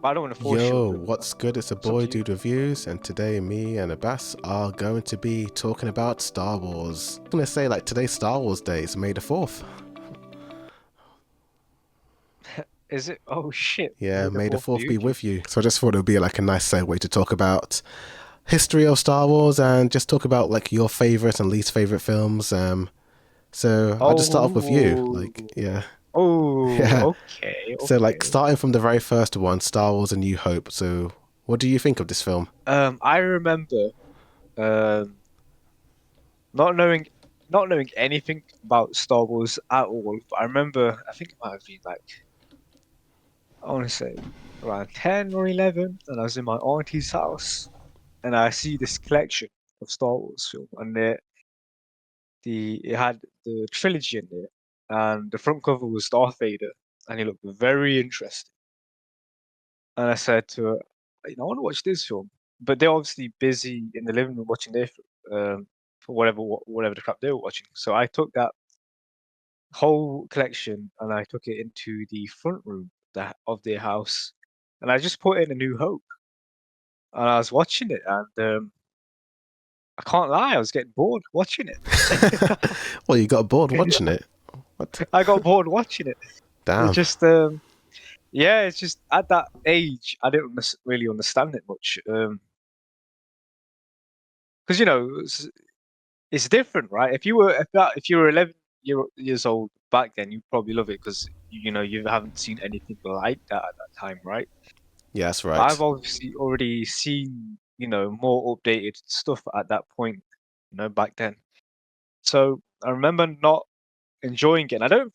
But I don't want to force you Yo, on it. what's good? It's a It's up boy to you. Dude Reviews, and today me and Abbas are going to be talking about Star Wars. I'm gonna say like today's Star Wars Day is May the 4th. Is it? Oh shit! Yeah, May the May the fourth 4th be be with you. with you. So I just thought it would be like a nice segue to talk about history of Star Wars and just talk about like your favorite and least favorite films. So I'll just start off with you. Like, Oh, yeah. Yeah. okay, So like okay. starting from the very first one, Star Wars: A New Hope. So what do you think of this film? I remember um not knowing not knowing anything about Star Wars at all. But I remember I think it might have been like I want to say around 10 or 11, and I was in my auntie's house, and I see this collection of Star Wars film, and it had the trilogy in there, and the front cover was Darth Vader, and he looked very interesting. And I said to her, I want to watch this film, but they're obviously busy in the living room watching their for whatever the crap they were watching. So I took that whole collection and I took it into the front room of their house, and I just put in A New Hope, and I was watching it, and I can't lie, I was getting bored watching it. Well, you got bored watching it. What? I got bored watching it. It Damn. just yeah, it's just at that age I didn't really understand it much. Because it's different, right? If you were 11 years old back then, you'd probably love it because you haven't seen anything like that at that time, right? Yeah, that's But I've right. obviously already seen more updated stuff at that point, back then. So I remember not enjoying it. And I don't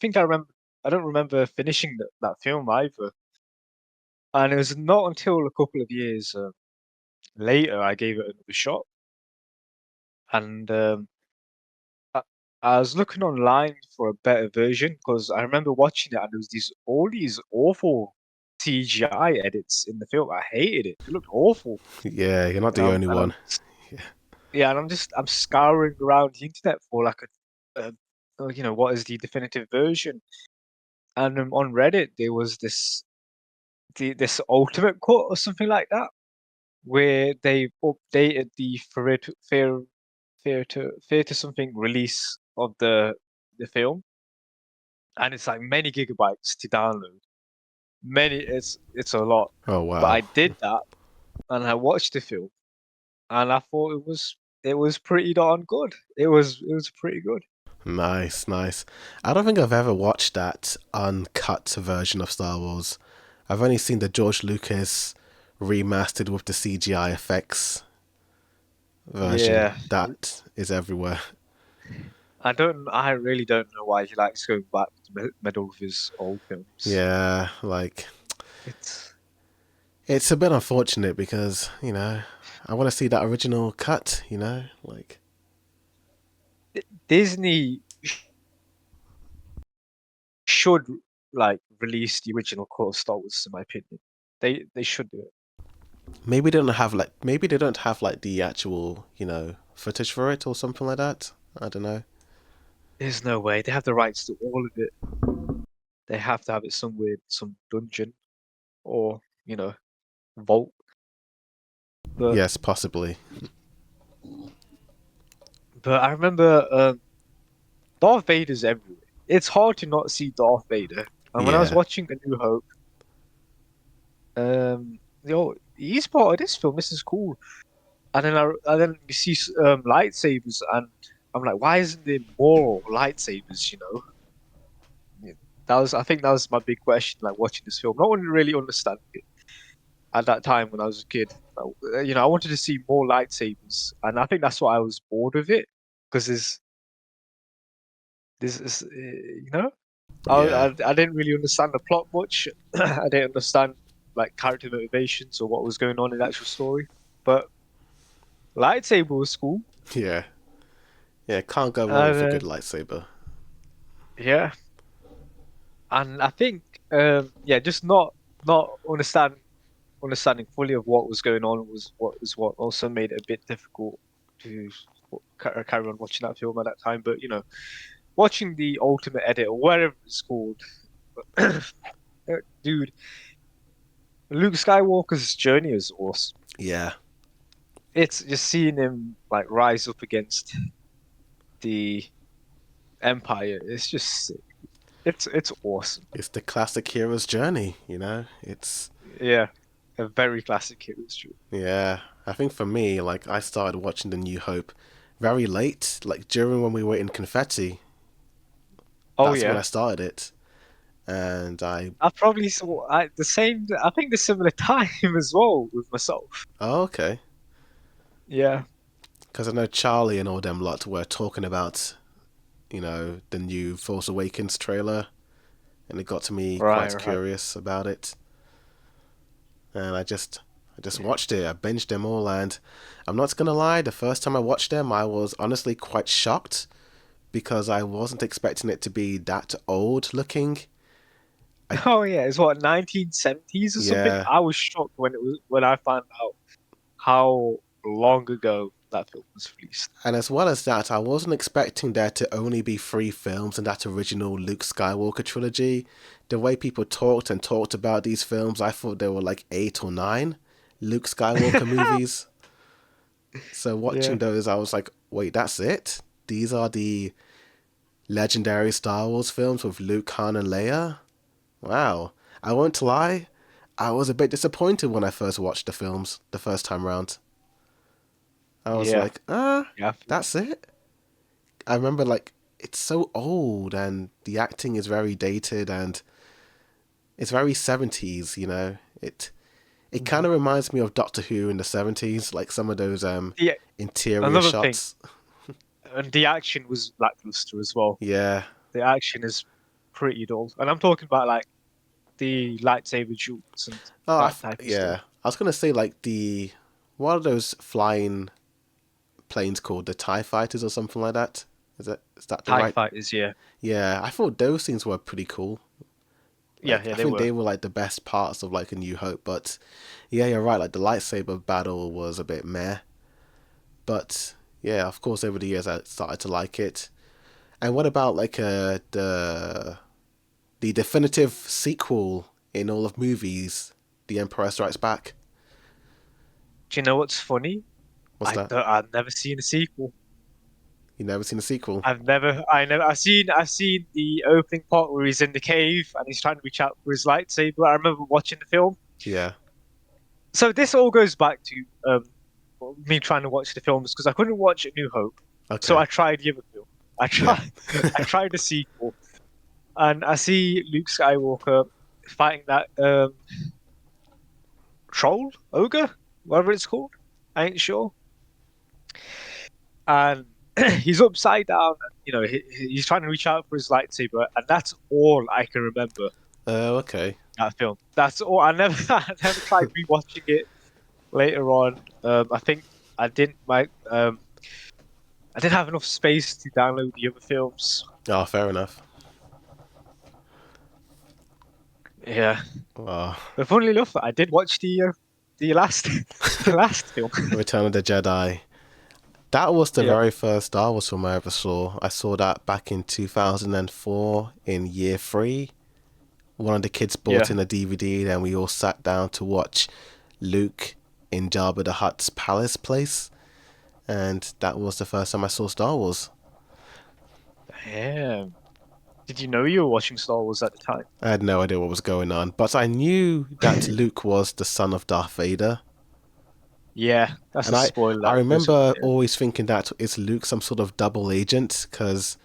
remember finishing that film either. And it was not until a couple of years later I gave it another shot. And I, I was looking online for a better version because I remember watching it and there was all these awful CGI edits in the film. I hated it. It looked awful. Yeah, you're not And the I'm only and one. I'm yeah, and I'm scouring around the internet for like what is the definitive version? And on Reddit there was this ultimate cut or something like that where they updated the fair to something release of the film, and it's like many gigabytes to download. It's a lot, Oh but I wow. did that and I watched the film and I thought it was pretty darn good. It was pretty good. Nice, nice. I don't think I've ever watched that uncut version of Star Wars. I've only seen the George Lucas remastered with the CGI effects version. Yeah, That is everywhere. I really don't know why he likes going back to meddle with his old films. Yeah, like It's it's a bit unfortunate because, I want to see that original cut, like Disney should like release the original cut of Star Wars, in my opinion. They should do it. maybe they don't have like the actual, footage for it or something like that. I don't know. There's no way. They have the rights to all of it. They have to have it somewhere, in some dungeon or, vault. But Yes, possibly. but I remember Darth Vader's everywhere. It's hard to not see Darth Vader. And when I was Yeah. watching A New Hope, he's part of this film. This is cool. And then you see lightsabers, and I'm like, why isn't there more lightsabers? Yeah, I think that was my big question. Like watching this film, no one really understand it at that time when I was a kid. I wanted to see more lightsabers, and I think that's why I was bored of it because this is Yeah. I didn't really understand the plot much. I didn't understand like character motivations or what was going on in the actual story. But lightsaber was cool, Yeah. Yeah, can't go wrong and with a good lightsaber. yeah, and I think yeah, just not understanding fully of what was going on was what also made it a bit difficult to carry on watching that film at that time. But watching the ultimate edit or whatever it's called, dude, Luke Skywalker's journey is awesome. Yeah, It's just seeing him like rise up against the Empire. It's just sick. It's awesome. it's the classic hero's journey, you know? It's, Yeah, a very classic history. yeah. I think for me, like, I started watching The New Hope very late, like during when we were in Confetti. Oh That's when I yeah, started it. And I, I probably saw the same. I think the similar time as well with myself. oh, okay. Yeah, Because I know Charlie and all them lot were talking about, the new Force Awakens trailer, and it got to me right, quite right. curious about it. And I just watched it. I binged them all, and I'm not gonna lie, the first time I watched them, I was honestly quite shocked because I wasn't expecting it to be that old looking. I Oh yeah, it's what 1970s or something. Yeah, I was shocked when I found out how long ago that film was released. and as well as that, I wasn't expecting there to only be three films in that original Luke Skywalker trilogy. The way people talked about these films, I thought there were like eight or nine Luke Skywalker movies. So Yeah, watching those, I was like, wait, that's it? These are the legendary Star Wars films with Luke, Han, and Leia? Wow. I won't lie, I was a bit disappointed when I first watched the films the first time round. I was yeah, like, yeah. that's it? I remember, like, it's so old and the acting is very dated and it's very 70s, you know? It kind Mhm. of reminds me of Doctor Who in the 70s, like some of those Yeah, interior another thing, shots. and the action was lackluster as well. Yeah. The action is pretty dull, and I'm talking about like the lightsaber duels and Oh, that type of stuff. yeah. I was gonna say like what are those flying planes called? The TIE fighters or something like that? Is that the TIE right? fighters, yeah, Yeah, I thought those things were pretty cool. yeah, Like yeah, I they think were. they were like the best parts of like A New Hope. But yeah, you're right. Like the lightsaber battle was a bit meh. But yeah, of course, over the years I started to like it. And what about like the definitive sequel in all of movies, The Emperor Strikes Back? Do you know what's funny? What's that? I've never seen a sequel. You never seen the sequel? I've seen the opening part where he's in the cave and he's trying to reach out for his lightsaber. I remember watching the film. Yeah. So this all goes back to me trying to watch the films because I couldn't watch A New Hope. So Okay. I tried the other film. I Yeah. tried I tried the sequel and I see Luke Skywalker fighting that troll, ogre, whatever it's called. I ain't sure. And he's upside down. And, he's trying to reach out for his lightsaber, and that's all I can remember Oh, okay. that film. That's all. I never, I never tried rewatching it later on. I think I didn't. I didn't have enough space to download the other films. Oh, fair enough. Yeah, Oh, but funnily enough, I did watch the last the last film. Return of the Jedi. That was the Yeah, very first Star Wars film I ever saw. I saw that back in 2004 in year three. One of the kids bought yeah. in a DVD, and we all sat down to watch Luke in Jabba the Hutt's palace place. And that was the first time I saw Star Wars. Damn. Did you know you were watching Star Wars at the time? I had no idea what was going on, but I knew that Luke was the son of Darth Vader. Yeah, that's And a I, spoiler I that goes with remember it. always thinking that is Luke some sort of double agent because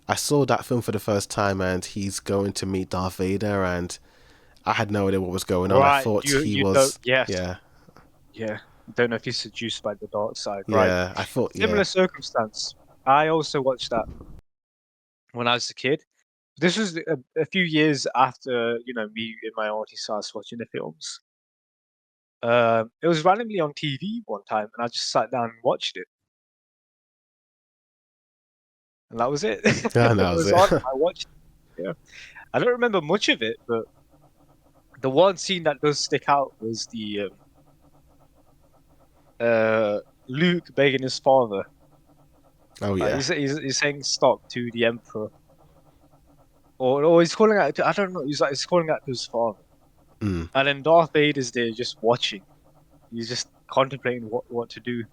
I saw that film for the first time and he's going to meet Darth Vader and I had no idea what was going on. I Right, thought he you don't. was, Yes, yeah, yeah. Don't know if he's seduced by the dark side. Right. yeah, I thought, yeah, Similar circumstance. I also watched that when I was a kid. This was a few years after me and my auntie started watching the films. It was randomly on TV one time, and I just sat down and watched it, and that was it. that It was was it. on. I watched. It, yeah, I don't remember much of it, but the one scene that does stick out was the Luke begging his father. Oh, yeah. He's saying stop to the Emperor, or he's calling out. I don't know. He's calling out to his father. Mm. And then Darth Vader's there just watching. He's just contemplating what to do.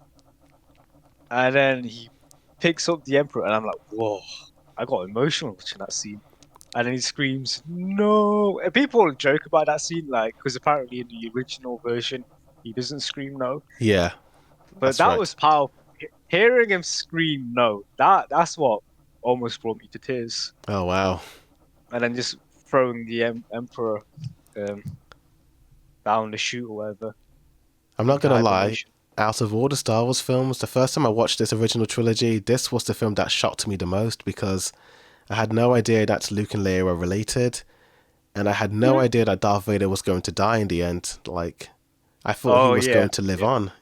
And then he picks up the Emperor, and I'm like, whoa! I got emotional watching that scene. And then he screams, "No!" And people joke about that scene, like, because apparently in the original version he doesn't scream no, Yeah, but that's that right. was powerful. Hearing him scream no, that's what almost brought me to tears. Oh wow. And then just throwing the Emperor um, down the chute or whatever I'm not into gonna lie. hibernation. Out of all the Star Wars films, the first time I watched this original trilogy, this was the film that shocked me the most because I had no idea that Luke and Leia were related, and I had no idea that Darth Vader was going to die in the end. Like, I thought he Oh was going yeah, to live yeah. on,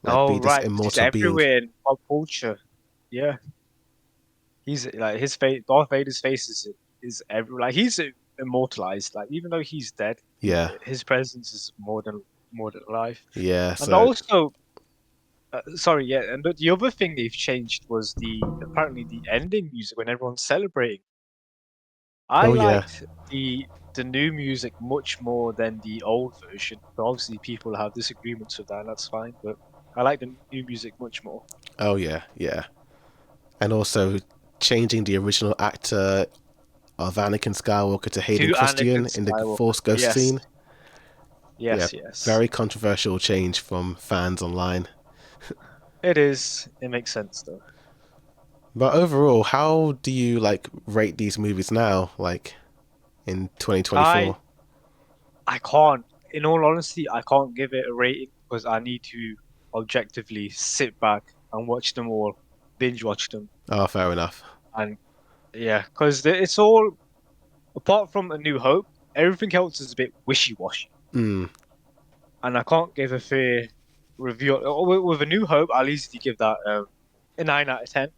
like Oh be this right, because he's immortal being. everywhere in pop culture. Yeah, he's like his face. Darth Vader's face is every like he's immortalized. Like even though he's dead, Yeah, his presence is more than life. yeah. And So, also, sorry, yeah. And the other thing they've changed was the apparently the ending music when everyone's celebrating. I oh yeah, liked the new music much more than the old version. But obviously, people have disagreements with that, and that's fine. But I like the new music much more. oh yeah, yeah. And also changing the original actor of Anakin Skywalker to To Hayden Anakin Christian in the Skywalker. Force Ghost Yes, scene. Yeah, yes, yes. very controversial change from fans online. It is. It makes sense though. But overall, how do you like rate these movies now, like in I 2024? I can't. In all honesty, I can't give it a rating because I need to objectively sit back and watch them all, binge watch them, Oh, fair enough. and yeah, because it's all apart from A New Hope, everything else is a bit wishy-washy, Mm, and I can't give a fair review. With A New Hope, I'll easily give that a 9 out of 10.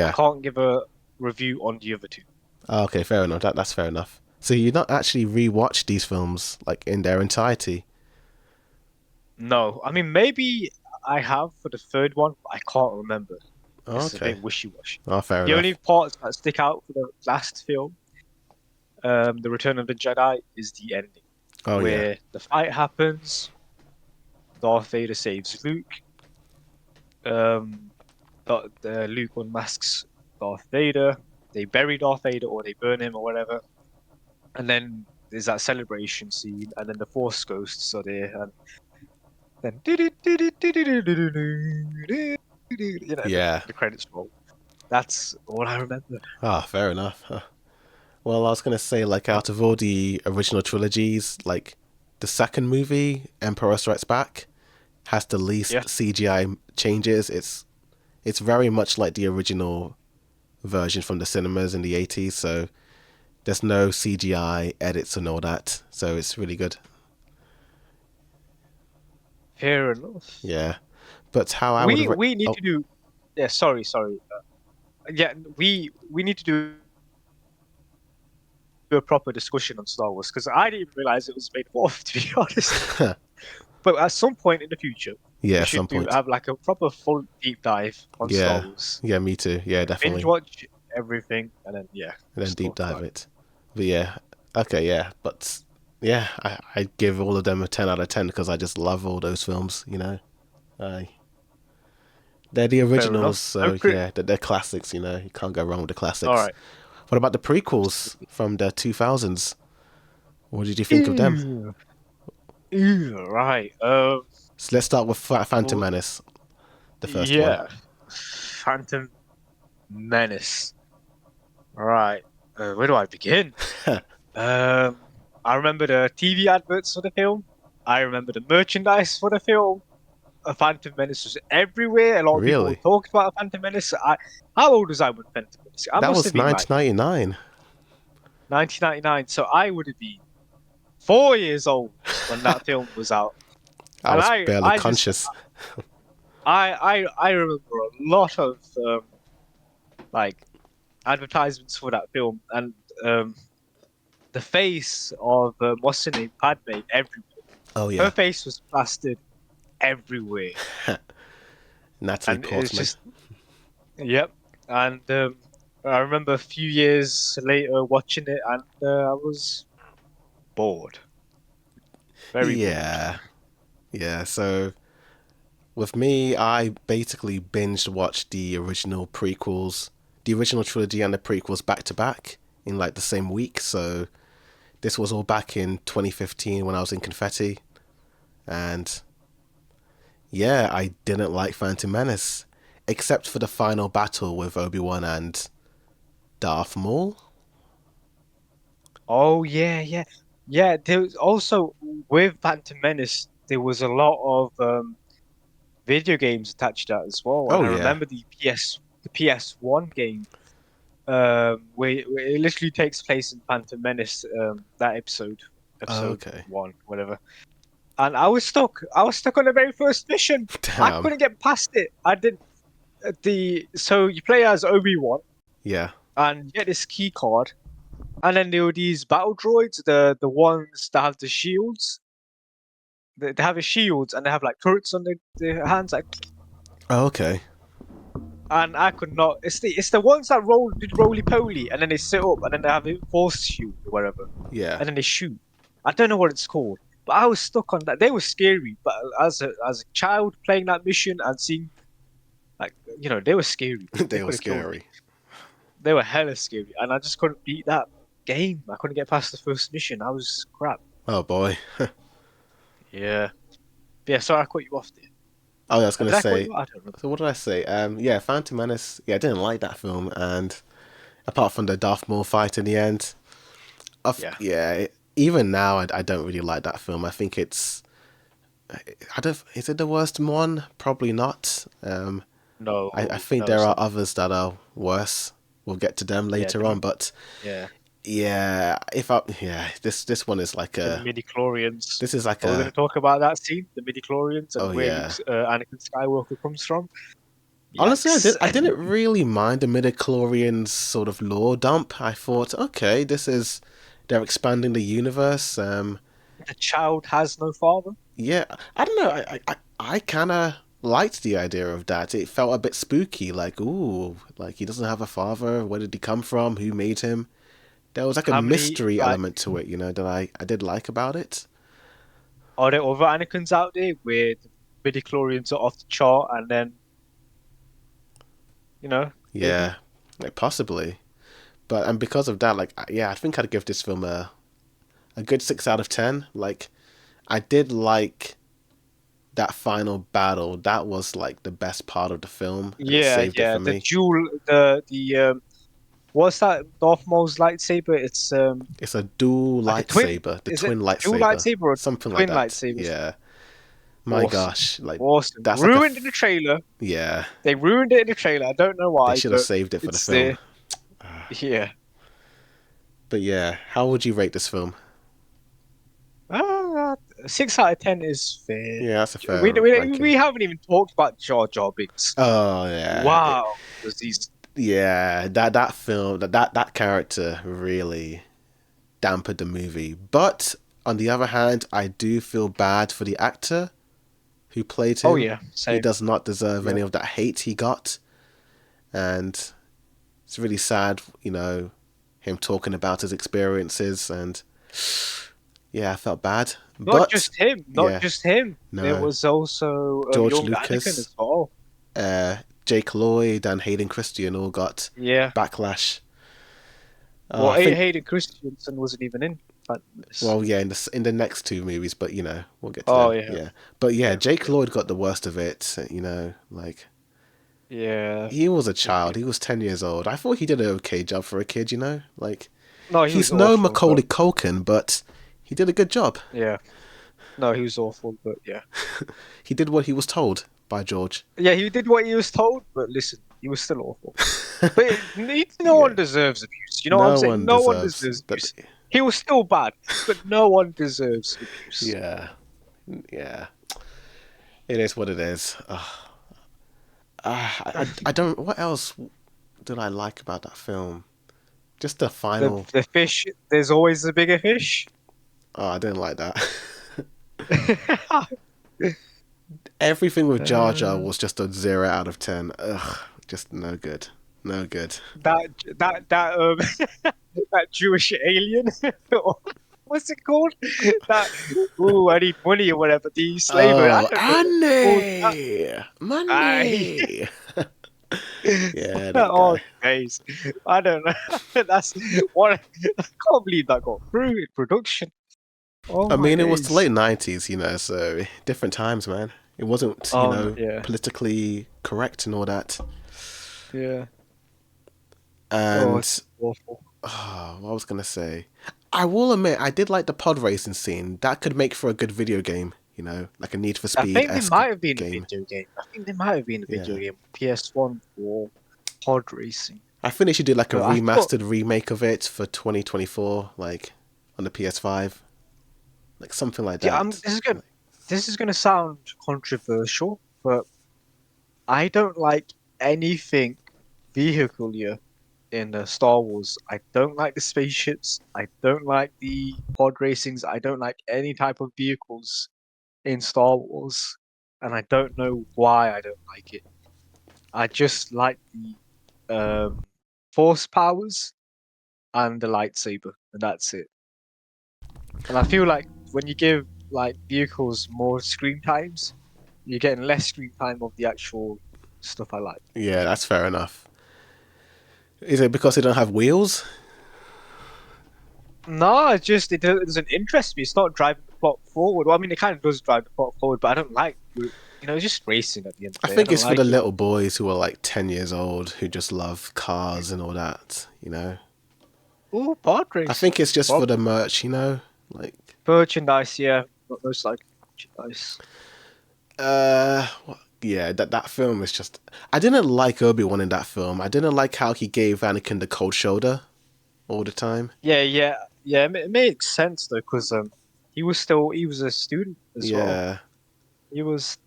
I yeah. can't give a review on the other two. Oh, okay, fair enough. That's fair enough. So you not actually rewatch these films like in their entirety? No, I mean maybe I have for the third one, but I can't remember. Oh, It's a okay. bit wishy-washy. Oh, fair The only enough. parts that stick out for the last film, The Return of the Jedi, is the ending, Oh yeah, where the fight happens, Darth Vader saves Luke, um, Luke unmasks Darth Vader, they bury Darth Vader or they burn him or whatever, and then there's that celebration scene, and then the Force ghosts are there, and then yeah. the credits roll. That's all I remember. Ah, fair enough. Huh. Well, I was gonna say like out of all the original trilogies, like the second movie, Emperor Strikes Back, has the Yeah, least CGI changes. It's very much like the original version from the cinemas in the 80s. So there's no CGI edits and all that. So it's really good. fair enough. Yeah. But how I would We need oh to do. Yeah, sorry. Yeah, we need to do a proper discussion on Star Wars because I didn't even realize it was made fourth, to be honest. But at some point in the future, yeah, we at some should do point. have like a proper full deep dive on Star Yeah. Wars. Yeah, me too. Yeah, Binge definitely. watch everything and then yeah, And then just deep talk dive about it. it. But yeah. Okay, yeah. But yeah, I give all of them a 10 out of 10 because I just love all those films. I They're the Fair originals, enough. so yeah, they're classics. You can't go wrong with the All classics. right. What about the prequels from the 2000s? What did you think of them? Ew, right. So let's start with Phantom Well, Menace, the first one. yeah. Phantom Menace. All right. Where do I begin? Um, I remember the TV adverts for the film. I remember the merchandise for the film. A Phantom Menace was everywhere. A lot of people Really? talked about a Phantom Menace. How old was I when Phantom Menace? I That must was have been like 1999. 1999, so I would have been 4 years old when that film was out. I And was barely I just, conscious. I remember a lot of like advertisements for that film, and um, the face of what's her name, Padme, everywhere. Oh Her yeah, face was plastered everywhere, Natalie and it's Portman. just yep. And I remember a few years later watching it, and I was bored, very bored. Yeah, yeah. So with me, I basically binged watched the original prequels, the original trilogy and the prequels back to back in like the same week. So this was all back in 2015 when I was in Confetti, and yeah, I didn't like Phantom Menace, except for the final battle with Obi-Wan and Darth Maul. Oh yeah, yeah, yeah. There was also with Phantom Menace, there was a lot of video games attached to that as well. And Oh I yeah. remember the PS1 game, where it literally takes place in Phantom Menace, that Oh, episode okay. one, whatever. And I was stuck. I was stuck on the very first mission. I Damn. couldn't get past it. I did the so you play as Obi-Wan Yeah. and you get this key card, and then there were these battle droids, the ones that have the shields. They have the shields and they have like turrets on their hands, like, Oh, okay. and I could not. It's the ones that did roly poly, and then they sit up, and then they have a force shield or whatever, Yeah. and then they shoot. I don't know what it's called, but I was stuck on that. They were scary, but as a child playing that mission and seeing, like, they were scary, bro. They They were could have killed me. scary. They were hella scary, and I just couldn't beat that game. I couldn't get past the first mission. I was crap. Oh boy. Yeah. Yeah, sorry I cut you off there. Oh, I was gonna Did I cut say. you off? I don't remember. So what did I say? Yeah, Phantom Menace. Yeah, I didn't like that film, and apart from the Darth Maul fight in the end, Yeah. yeah, even now I don't really like that film. I think it's. I don't. Is it the worst one? Probably not. I No, think no, there it's are not. others that are worse. We'll get to them Yeah, later on, but yeah. yeah, this one is like The a. midi-chlorians. This is like Are we going a. to talk about that scene, the midi-chlorians, and Oh where yeah. Anakin Skywalker comes from? Honestly, Yikes. I didn't really mind the midichlorians sort of lore dump. I thought, okay, this is they're expanding the universe. The child has no father. Yeah, I don't know. I kind of liked the idea of that. It felt a bit spooky. Like, ooh, like he doesn't have a father. Where did he come from? Who made him? There was like a How many, mystery like, element to it, that I did like about it. are there other Anakins out there where the midi-chlorians are off the chart and then, maybe? Yeah, like possibly. But and because of that, like yeah, I think I'd give this film a good 6 out of 10. Like I did like that final battle. That was like the best part of the film, and it Yeah, saved it yeah. for The me. duel, what's that Darth Maul's lightsaber? It's It's a dual like a twin. lightsaber, the Is it twin dual lightsaber, lightsaber or something like twin that. lightsabers? Yeah, my Awesome, gosh, like awesome. that's like Ruined in the trailer. yeah. They ruined it in the trailer. I don't know They why, should have but saved it for the it's film. there. Yeah. But yeah, how would you rate this film? Uh, 6 out of 10 is fair. Yeah, that's a We, fair we ranking. we haven't even talked about Jar Jar Binks. Oh yeah, Wow, was these? yeah. That film, that character really dampened the movie. But on the other hand, I do feel bad for the actor who played Oh him. yeah, He same. does not deserve Yeah. any of that hate he got, and it's really sad, him talking about his experiences, and yeah, I felt bad. Not But just him. Not yeah, just him. There no, was also George young Anakin Lucas, as well. Jake Lloyd, and Hayden Christian all got Yeah. backlash. Well, I think, Hayden Christensen wasn't even in Phantom Menace. well, yeah, in the next two movies, but we'll get to Oh them. yeah. Yeah, but yeah, Yeah. Jake Yeah. Lloyd got the worst of it. Like Yeah. he was a Yeah. child. He was 10 years old. I thought he did an okay job for a kid. Like No, he was he's no awful, Macaulay but Culkin, but he did a good job. yeah. No, he was awful, but yeah. He did what he was told by George. Yeah, he did what he was told, but listen, he was still awful. But no one Yeah, deserves abuse. You know what I'm no saying? one No one deserves deserves that. abuse. He was still bad, but no one deserves abuse. Yeah, yeah. It is what it is. I don't. What else did I like about that film? Just the The final. the fish, there's always a bigger fish. Oh, I didn't like that. Everything with Jar Jar Uh, was just a 0 out of 10. Ugh, just no good. No good. that that Jewish alien. what's it called? That oh, I need money or whatever. The slaver. I Oh, don't know what it's called. Annie! I Money! Yeah, that oh guy. days. I don't know. That's what I can't believe that got through in production. Oh I my mean, it was the days. late 90s, so different times, man. It wasn't, Yeah, politically correct and all that. yeah. Oh, And it's awful. what I was gonna say, I will admit I did like the pod racing scene. That could make for a good video game, like a Need for I Speed think there esque might have been a game. video game. I think there might have been a video Yeah, game PS1 for pod racing. I think they should do like a But I thought, remastered remake of it for 2024, like on the PS5, like something like yeah, that. this is gonna sound controversial, but I don't like anything vehicular in Star Wars. I don't like the spaceships. I don't like the pod racings. I don't like any type of vehicles in Star Wars, and I don't know why I don't like it. I just like the force powers and the lightsaber, and that's it. And I feel like when you give like vehicles more screen times, you're getting less screen time of the actual stuff I like. Yeah, that's fair enough. Is it because they don't have wheels? No, it's just it doesn't interest me. It's not driving the plot forward. Well, I mean, it kind of does drive the plot forward, but I don't like it's just racing at the end of I the day. I think don't it's for the like it. little boys who are like 10 years old who just love cars and all that. Oh, pod I racing. think it's just for the Probably. merch. Like, Merchandise, yeah. Most like merchandise. yeah, that film is just. I didn't like Obi-Wan in that film. I didn't like how he gave Anakin the cold shoulder all the time. Yeah. It makes sense though, because he was a student as well. Yeah, He was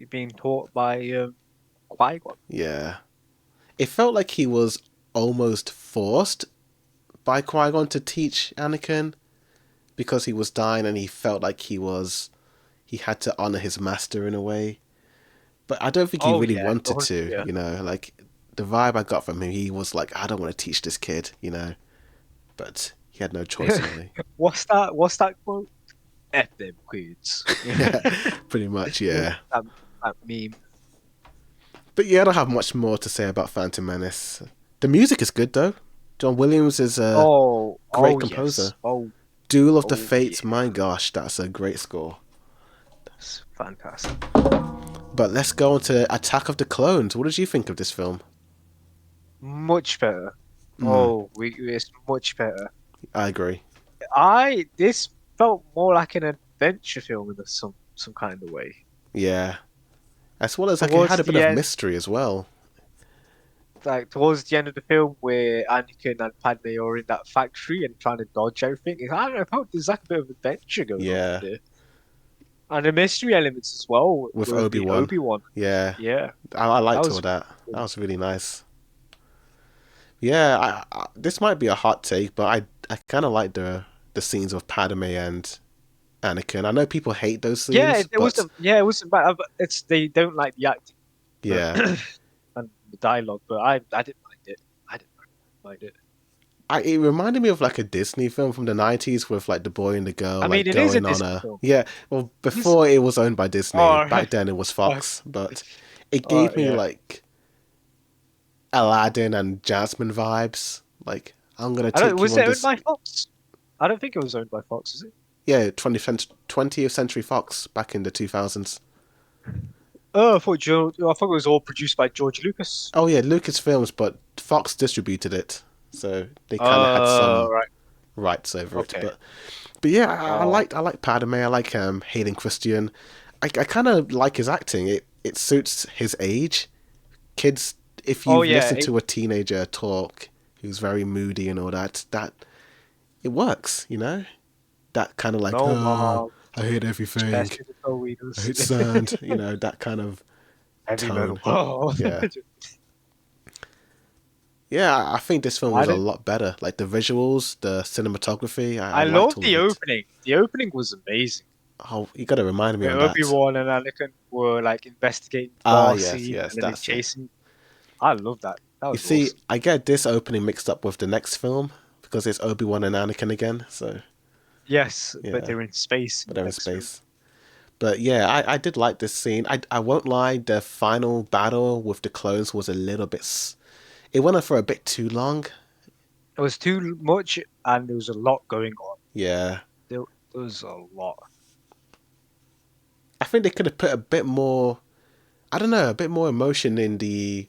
being taught by Qui-Gon. yeah. It felt like he was almost forced by Qui-Gon to teach Anakin because he was dying and he felt like he had to honor his master in a way. But I don't think he Oh really yeah, wanted to. yeah. Like the vibe I got from him, he was like, I don't want to teach this kid. But he had no choice really. What's that? What's that quote? F them kids. Yeah, pretty much, yeah. that, that meme. But yeah, I don't have much more to say about Phantom Menace. The music is good though. John Williams is a great Yes. composer. Duel of the Oh Fates, yeah. my gosh, that's a great score. That's fantastic. But let's go on to Attack of the Clones. What did you think of this film? Much better. Mm, It's much better. I agree. This felt more like an adventure film in some kind of way. Yeah. As well as like it had Towards a bit the of end, mystery as well. towards the end of the film, where Anakin and Padme are in that factory and trying to dodge everything, I don't know. I felt there's like a bit of adventure going on Yeah. there, and the mystery elements as well With with the Obi-Wan. Obi-Wan. Yeah. Yeah, I that liked all was that. That cool. was really nice. Yeah, this might be a hot take, but I kind of like the scenes of Padme and Anakin. I know people hate those scenes, It but wasn't. Yeah, it wasn't bad. But it's they don't like the acting, but yeah, and the dialogue. But I didn't mind it. I didn't mind it. it reminded me of like a Disney film from the 90s with like the boy and the girl I mean, like it is a going on Disney a film. yeah. Well, It's, before it was owned by Disney, oh, back then it was uh, Fox, but it gave me yeah. like Aladdin and Jasmine vibes. Like I'm gonna I don't. take you Was on it owned this. by Fox? I don't think it was owned by Fox, is it? Yeah, 20th Century Fox back in the 2000s. Oh, I thought it was all produced by George Lucas. Oh yeah, Lucasfilms, but Fox distributed it, so they kind of had some Right. rights over it. Okay. But yeah, I Oh. like Padme. I like Hayden Christian. I kind of like his acting. It suits his age. Kids, if Oh you yeah. listen to a teenager talk who's very moody and all that it works. That kind of like, No oh, more. I hate everything. Chester the I Weedles. hate sand. That kind of Heavy metal. tone. Oh. Yeah. Yeah, I think this film I was a did. lot better. Like the visuals, the cinematography, I I liked love all of the it. opening. The opening was amazing. Oh, you got to remind me Where on that. Obi-Wan and Anakin were like investigating the Ah, bar yes, scene yes, and then they that's it. chasing. I love that. That You was see, awesome. I get this opening mixed up with the next film because it's Obi-Wan and Anakin again. So Yes, but Yeah, they're in space in but the they're in next movie. space. But yeah, I did like this scene. I won't lie, the final battle with the clones was a little bit. It went on for a bit too long. It was too much, and there was a lot going on. Yeah, There, there was a lot. I think they could have put a bit more. I don't know, a bit more emotion in the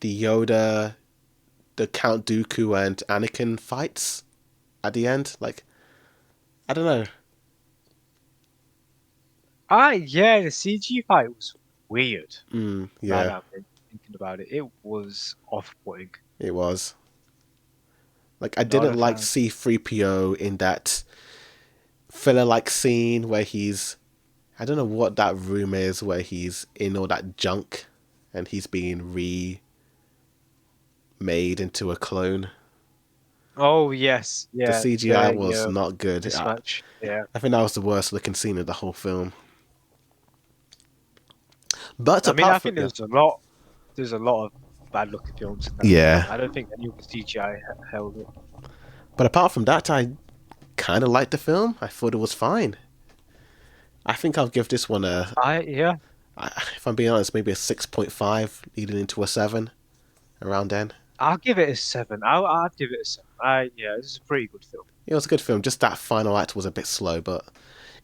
Yoda, the Count Dooku, and Anakin fights at the end. Like I don't know. Yeah, the CG fight was weird. Now Yeah, that I'm thinking about it, it was off-putting it was. Like I a lot didn't of like time. C-3PO in that filler like scene where he's I don't know what that room is where he's in all that junk and he's being remade into a clone. Oh yes, The yeah, CGI the was not good. mismatch. Yeah, I think that was the worst looking scene of the whole film. But I mean, apart I from think yeah, there's a lot of bad-looking films in that film. yeah. I don't think any of the CGI held up. But apart from that, I kind of liked the film. I thought it was fine. I think I'll give this one Yeah, if I'm being honest, maybe a 6.5 leading into a 7 around then. I'll give it a seven. I'd give it a seven. Yeah, this is a pretty good film. It was a good film. Just that final act was a bit slow, but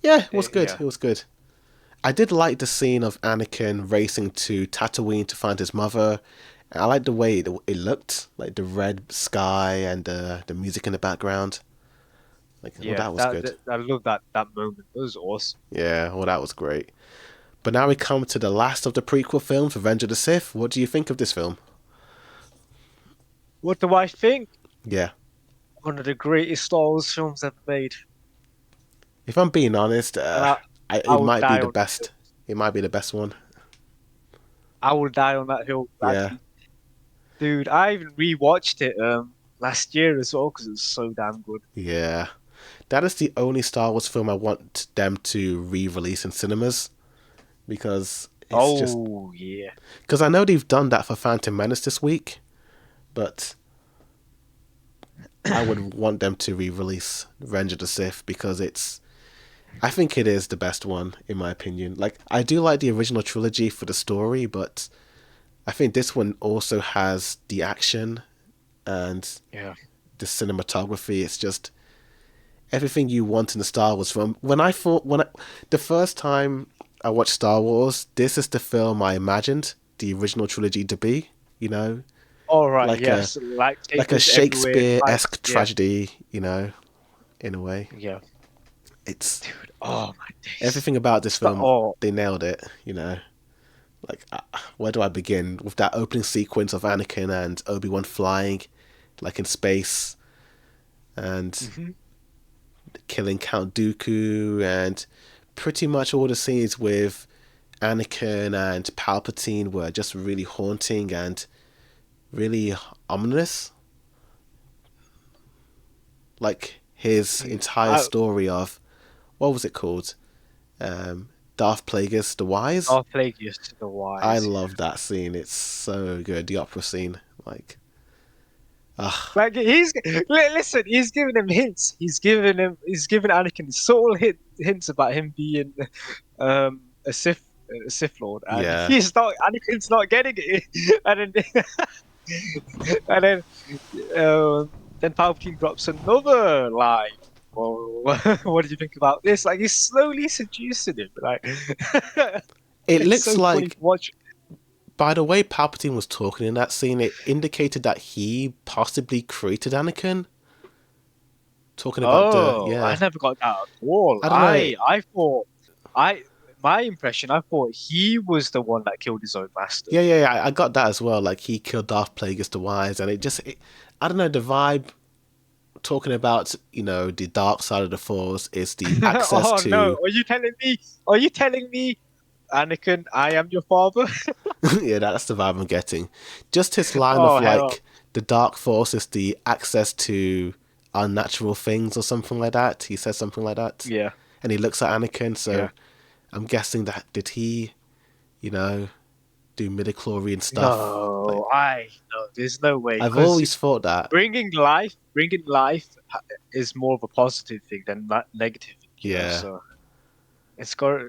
yeah, it was good. Yeah, It was good. I did like the scene of Anakin racing to Tatooine to find his mother. I liked the way it looked, like the red sky and the music in the background. Like, oh, yeah. that was good. I love that moment. It was awesome. Yeah, well, that was great. But now we come to the last of the prequel films, Revenge of the Sith. What do you think of this film? What do I think? Yeah, One of the greatest Star Wars films ever made, if I'm being honest, and I it would might be die the on that hill. best. It might be the best one. I would die on that hill Yeah, gladly, dude. I even rewatched it last year as well because it's so damn good. yeah. That is the only Star Wars film I want them to re-release in cinemas because it's just Oh yeah, because I know they've done that for Phantom Menace this week, but I would want them to re-release Revenge of the Sith because I think it is the best one in my opinion. Like I do like the original trilogy for the story, but I think this one also has the action and yeah. the cinematography. It's just everything you want in the Star Wars film. The first time I watched Star Wars, this is the film I imagined the original trilogy to be. You know, All right, like a yes, like a lightsabers everywhere, fights. Shakespeare-esque Yeah, tragedy. You know, in a way, yeah, it's dude. Oh my days. everything about this film. Oh, They nailed it. You know, like where do I begin with that opening sequence of Anakin and Obi-Wan flying, like in space, and hmm killing Count Dooku, and pretty much all the scenes with Anakin and Palpatine were just really haunting and really ominous. Like his dude. entire story of what was it called? Darth Plagueis the Wise. Darth Plagueis the I Wise. Yeah. love that scene. It's so good. The opera scene, like, ah, Like listen, he's giving him hints. He's giving Anakin subtle hints about him being a Sith Lord, and yeah. Anakin's not getting it, and then and then Palpatine drops another line. Well, what did you think about this? Like he's slowly seducing him. Like It it's looks so funny to like watch. by the way Palpatine was talking in that scene, it indicated that he possibly created Anakin. Talking about the Oh, I yeah, never got that at all. I don't know. I thought I my impression, I thought he was the one that killed his own master. Yeah. I got that as well. Like he killed Darth Plagueis the Wise, and I don't know, the vibe talking about the dark side of the Force is the access Oh no, to are you telling me? Are you telling me, Anakin, I am your father? yeah, that's the vibe I'm getting. Just his line of Oh hell, like the dark force is the access to unnatural things or something like that. He says something like that, yeah, and he looks at Anakin. So yeah. I'm guessing that you know, do midichlorian stuff. Like No, I no, there's no way I've because always thought that. bringing life is more of a positive thing than negative, Yeah. So it's got,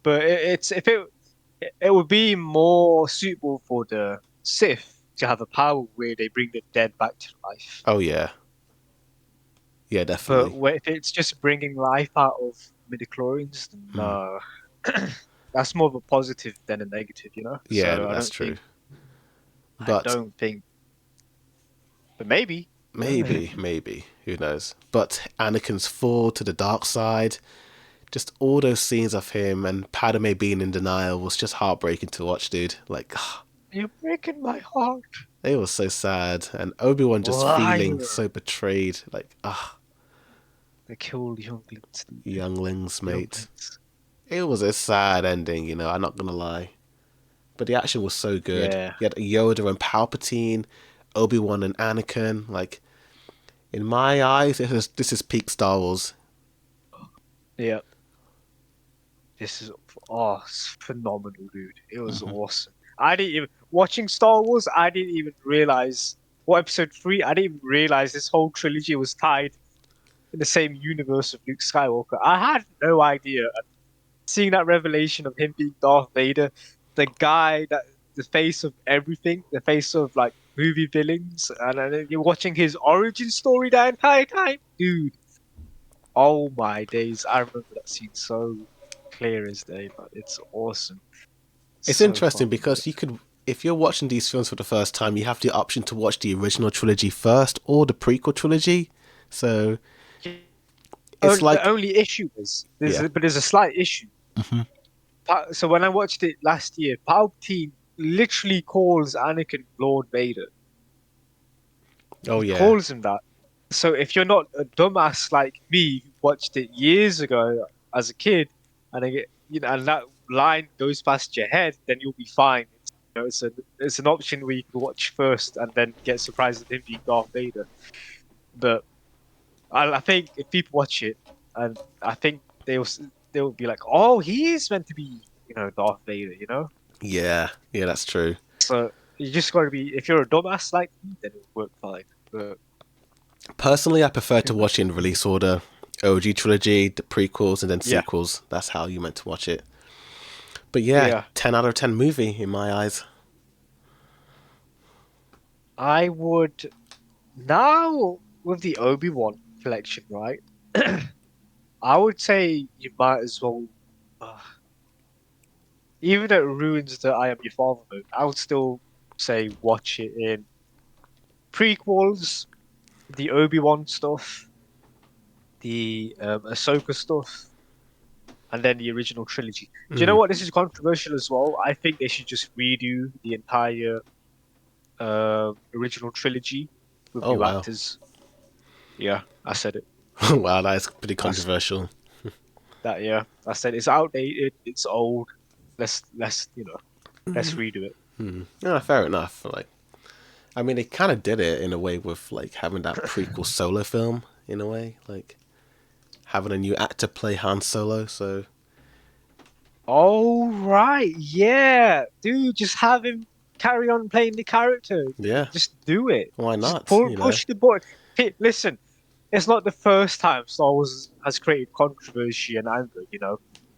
but it's if it would be more suitable for the Sith to have a power where they bring the dead back to life. Oh yeah. Yeah, But definitely. if it's just bringing life out of midichlorians, then Mm. no, that's more of a positive than a negative, Yeah, So that's true. I But don't think, but maybe, maybe, who knows? But Anakin's fall to the dark side, just all those scenes of him and Padme being in denial was just heartbreaking to watch, dude. Like, You're breaking my heart, it was so sad, and Obi-Wan just feeling liar. so betrayed. Like, They killed younglings, dude. younglings, mate. Younglings. It was a sad ending, I'm not gonna lie. But the action was so good. Yeah, You had Yoda and Palpatine, Obi-Wan and Anakin. Like, in my eyes, this is peak Star Wars. yeah. This is it's phenomenal, dude. It was awesome. I didn't even watching Star Wars. I didn't even realize what episode three. I didn't even realize this whole trilogy was tied in the same universe of Luke Skywalker. I had no idea. And seeing that revelation of him being Darth Vader, the guy that the face of everything, the face of like movie villains, and then you're watching his origin story the entire time, dude. Oh my days! I remember that scene so clear as day, but it's awesome. It's So interesting fucking good. because if you're watching these films for the first time, you have the option to watch the original trilogy first or the prequel trilogy. So it's The like, only issue is yeah, there's a slight issue. So when I watched it last year, Palpatine literally calls Anakin Lord Vader. oh He yeah, calls him that. So if you're not a dumbass like me who watched it years ago as a kid, and and that line goes past your head, then you'll be fine. It's an option where you can watch first and then get surprised at him being Darth Vader. But I think if people watch it, and I think they'll be like, oh, he is meant to be, Darth Vader. yeah, that's true. So you just got to be. If you're a dumbass like me, then it'll work fine. But Personally, I prefer to who watch it in knows? release order. OG trilogy, the prequels, and then Yeah, sequels. That's how you meant to watch it. But yeah, yeah. 10 out of 10 movie in my eyes. I would now with the Obi-Wan collection, right? I would say you might as well, uh, even though it ruins the "I am your father" mode, I would still say watch it in prequels, the Obi-Wan stuff, the Ahsoka stuff, and then the original trilogy. Do you know Mm. what? This is controversial as well. I think they should just redo the entire original trilogy with Oh new wow. actors. Yeah, I said it. Wow, that is pretty That's controversial. that. Yeah, I said it's outdated. It's old. Let's let's redo it. Yeah, fair enough. Like, I mean, they kind of did it in a way with like having that prequel solo film in a way, like having a new actor play Han Solo. So Oh right, yeah, dude, just have him carry on playing the character. yeah, Just do it. why Just not? push the button. Hey, listen, it's not the first time Star Wars has created controversy and anger.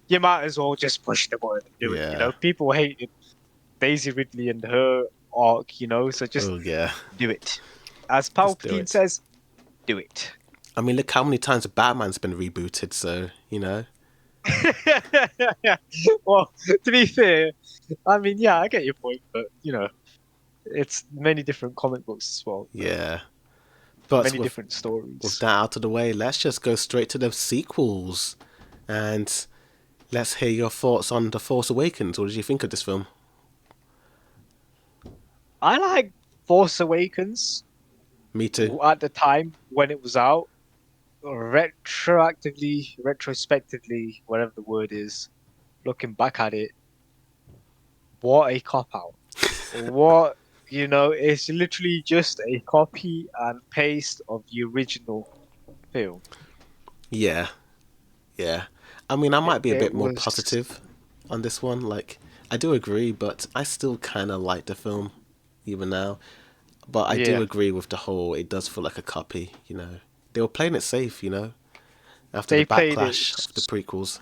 You might as well just push the button and do it. Yeah. People hated Daisy Ridley and her arc. So just Oh yeah. do it. As Just do Palpatine it. says, do it. I mean, look how many times Batman's been rebooted. So. Well, to be fair, I mean, yeah, I get your point, but it's many different comic books as well, Yeah. But many with different with stories. that out of the way, let's just go straight to the sequels, and let's hear your thoughts on The Force Awakens. What did you think of this film? I like Force Awakens Me too. at the time when it was out, retrospectively, whatever the word is, looking back at it, what a cop out. What, it's literally just a copy and paste of the original film. Yeah, yeah. I mean, I It, might be a it bit more was, positive on this one. Like, I do agree, but I still kind of like the film, even now. But I do Yeah, agree with the whole. It does feel like a copy. They were playing it safe. After the they played it. backlash of the prequels.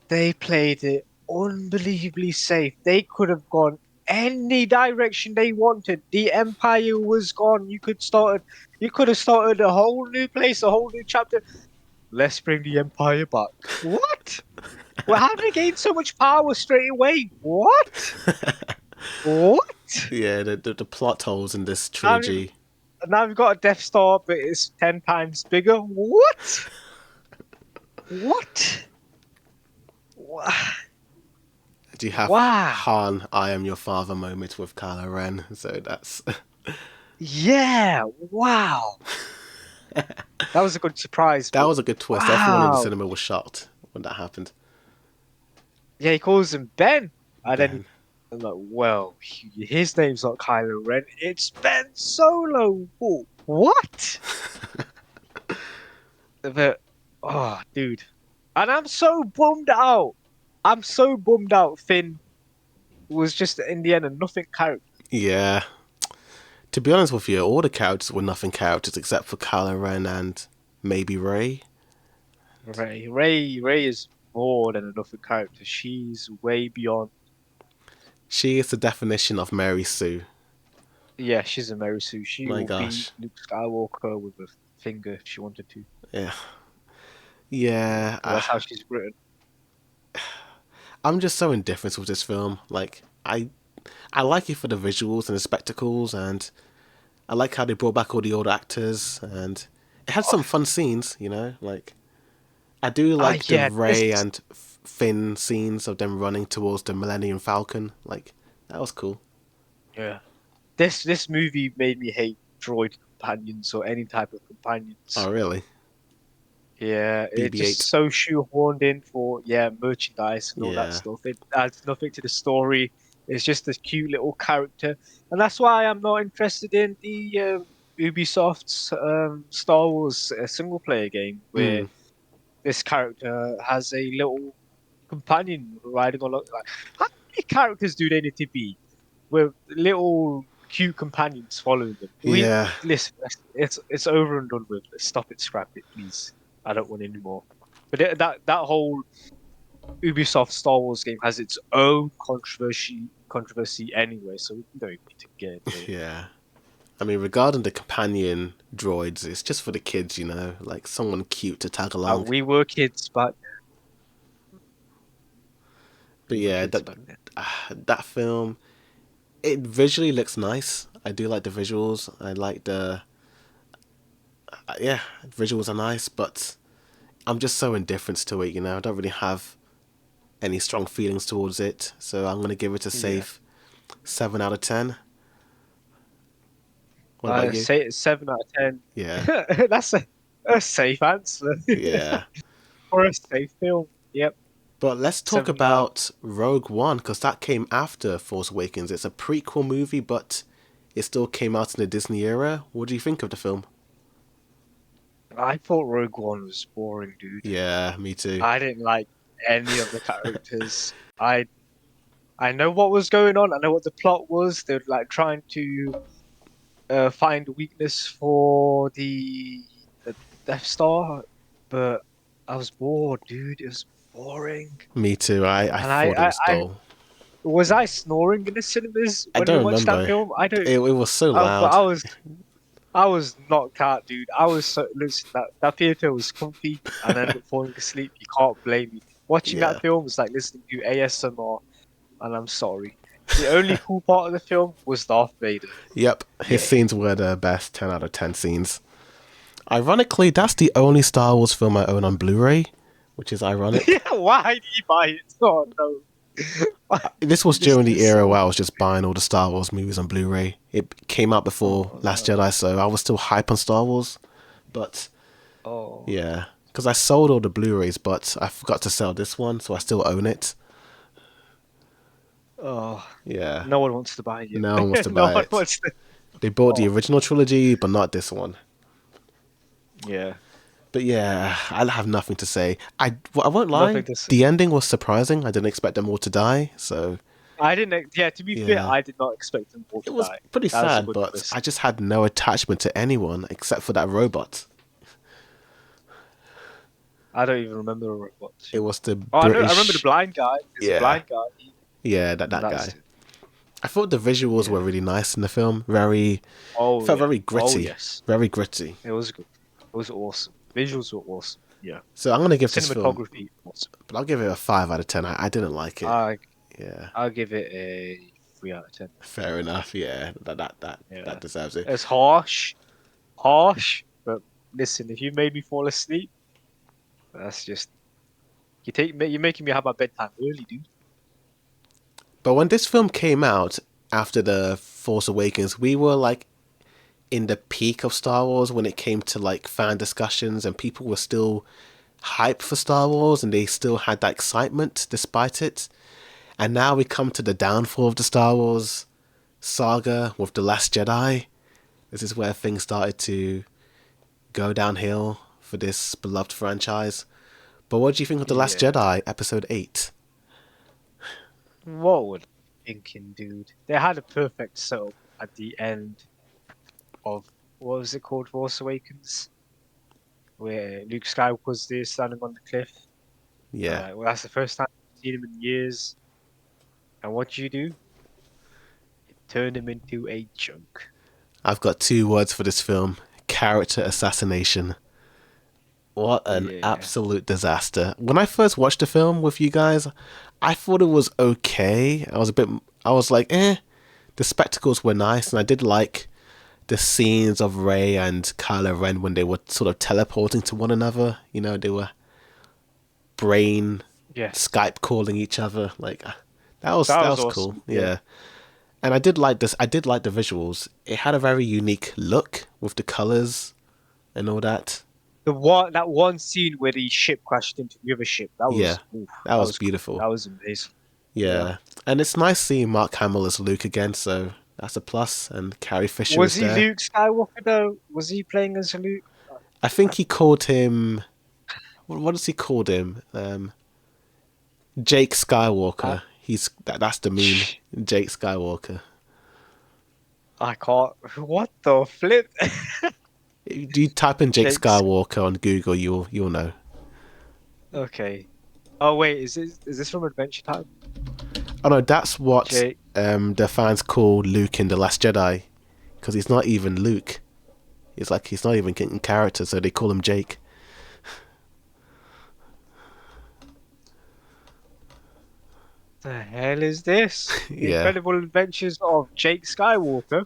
They played it unbelievably safe. They could have gone any direction they wanted. The Empire was gone. You could have started a whole new place, a whole new chapter. Let's bring the Empire back. What? Well, how did they gain so much power straight away? What? What? Yeah, the plot holes in this Now, trilogy. now we've got a Death Star, but it's 10 times bigger. What? What? Do you have Wow. Han, I am your father moment with Kylo Ren? So that's Yeah. Wow. That was a good surprise, that but was a good twist. Everyone in the wow. cinema was shocked when that happened. Yeah, he calls him Ben. And then Ben. I'm like, well, his name's not Kylo Ren, it's Ben Solo. What? But, oh, dude. And I'm so bummed out. I'm so bummed out. Finn was just in the end a nothing character. Yeah. To be honest with you, all the characters were nothing characters except for Kylo Ren and maybe Rey. Ray is more than a nothing character. She's way beyond. She is the definition of Mary Sue. Yeah, she's a Mary Sue. She My will beat gosh. Luke Skywalker with a finger if she wanted to. Yeah. Yeah. 'Cause that's how she's written. I'm just so indifferent with this film. Like, I like it for the visuals and the spectacles, and I like how they brought back all the old actors, and it had some fun scenes. Like I do Ah, like the yeah, this. Ray and Finn scenes of them running towards the Millennium Falcon. Like that was cool. Yeah. This movie made me hate droid companions or any type of Oh companions. really? Yeah, it's just BB-8. so shoehorned in for merchandise and all that Yeah. stuff. It adds nothing to the story. It's just a cute little character, and that's why I'm not interested in the Ubisoft's Star Wars single player game where Mm. this character has a little companion riding along. Like, how many characters do they need to be with little cute companions following them? We Yeah. listen. It's over and done with. Stop it. Scrap it, please. I don't want any more. But that whole Ubisoft Star Wars game has its own controversy anyway, so we don't even need to get into it. Yeah. I mean, regarding the companion droids, it's just for the kids, like someone cute to tag along. We were kids back. But We were yeah, kids that back then. that film, it visually looks nice. I do like the visuals. I like the yeah, visuals are nice, but I'm just so indifferent to it. I don't really have any strong feelings towards it, so I'm gonna give it a Yeah. safe 7 out of 10. What about you? Say it's 7 out of 10. Yeah, That's a safe answer yeah. for a safe film. Yep, But let's talk 7 out. about Rogue One because that came after Force Awakens. It's a prequel movie, but it still came out in the Disney era. What do you think of the film? I thought Rogue One was boring, dude. Yeah, me too. I didn't like any of the characters. I know what was going on. I know what the plot was. They were like trying to find a weakness for the Death Star, but I was bored, dude. It was boring. Me too. I And thought it was I dull. was I snoring in the cinemas I when we don't watched that remember. film. I don't. It was so But loud. I was knocked out, dude. I was so listen. That theater was comfy, and I ended up falling asleep. You can't blame me. Watching Yeah. that film was like listening to ASMR, and I'm sorry. The only cool part of the film was Darth Vader. Yep. His Yeah. scenes were the best 10 out of 10 scenes. Ironically, that's the only Star Wars film I own on Blu-ray, which is ironic. Yeah, why did you buy it? Oh no. This was This during the is era so. where I was just buying all the Star Wars movies on Blu-ray. It came out before Oh Last no. Jedi, so I was still hype on Star Wars. But Oh. yeah, because I sold all the Blu-rays, but I forgot to sell this one, so I still own it. Oh. Yeah, No one wants to buy no one wants it. to No buy one it. wants to. They bought the Oh. original trilogy, but not this one. Yeah. But yeah, I have nothing to say. I won't lie. Nothing to say. The ending was surprising. I didn't expect them all to die. So I didn't. Yeah, to be fair, yeah, I did not expect them all it to was die. pretty That was a sad, good but twist. I just had no attachment to anyone except for that robot. I don't even remember what. It was the Oh, I know. I remember the British. blind guy. There's a Yeah, blind guy, yeah, and that that's guy. it. I thought the visuals were Yeah. really nice in the film. Very Oh felt yeah. very Oh gritty, yes. very gritty. It was good. It was awesome. Visuals were awesome. Yeah. So I'm gonna give this film, Cinematography awesome. but I'll give it a 5 out of 10. I didn't like it. I Yeah, I'll give it a 3 out of 10. fair enough. Yeah, that Yeah. deserves it. It's harsh. But listen, if you made me fall asleep, that's just you're making me have my bedtime early, dude. But when this film came out after the Force Awakens, we were like in the peak of Star Wars when it came to like fan discussions, and people were still hyped for Star Wars and they still had that excitement despite it. And now we come to the downfall of the Star Wars saga with The Last Jedi. This is where things started to go downhill for this beloved franchise. But what do you think of The Last Yeah. Jedi, Episode 8? What would thinking, dude? They had a perfect setup at the end of what was it called, Force Awakens, where Luke Skywalker's there standing on the cliff. Yeah, Well, that's the first time I've seen him in years. And what do? You turn him into a chunk. I've got 2 words for this film: character assassination. What an Yeah. absolute disaster. When I first watched the film with you guys, I thought it was okay. I was like, eh. The spectacles were nice, and I did like the scenes of Rey and Kylo Ren when they were sort of teleporting to one another. You know, they were brain Yes. Skype calling each other. Like that was That that was was cool. awesome. Yeah. Yeah. And I did like this. I did like the visuals. It had a very unique look with the colors and all that. That one scene where the ship crashed into the other ship, Yeah, that that was was cool. beautiful. That was amazing. Yeah. Yeah, and it's nice seeing Mark Hamill as Luke again, so that's a plus. And Carrie Fisher Was is he there. Luke Skywalker though? Was he playing as Luke? I think he called him. What does he called him? Jake I, Skywalker. That's the meme. Jake Skywalker. I can't. What the flip? If you type in Jake Jake's. Skywalker on Google, you'll know. Okay. Oh wait, is this from Adventure Time? Oh no, that's what Jake. the fans call Luke in The Last Jedi, because he's not even Luke. It's like he's not even in character, so they call him Jake. The hell is this? The Yeah, Incredible Adventures of Jake Skywalker.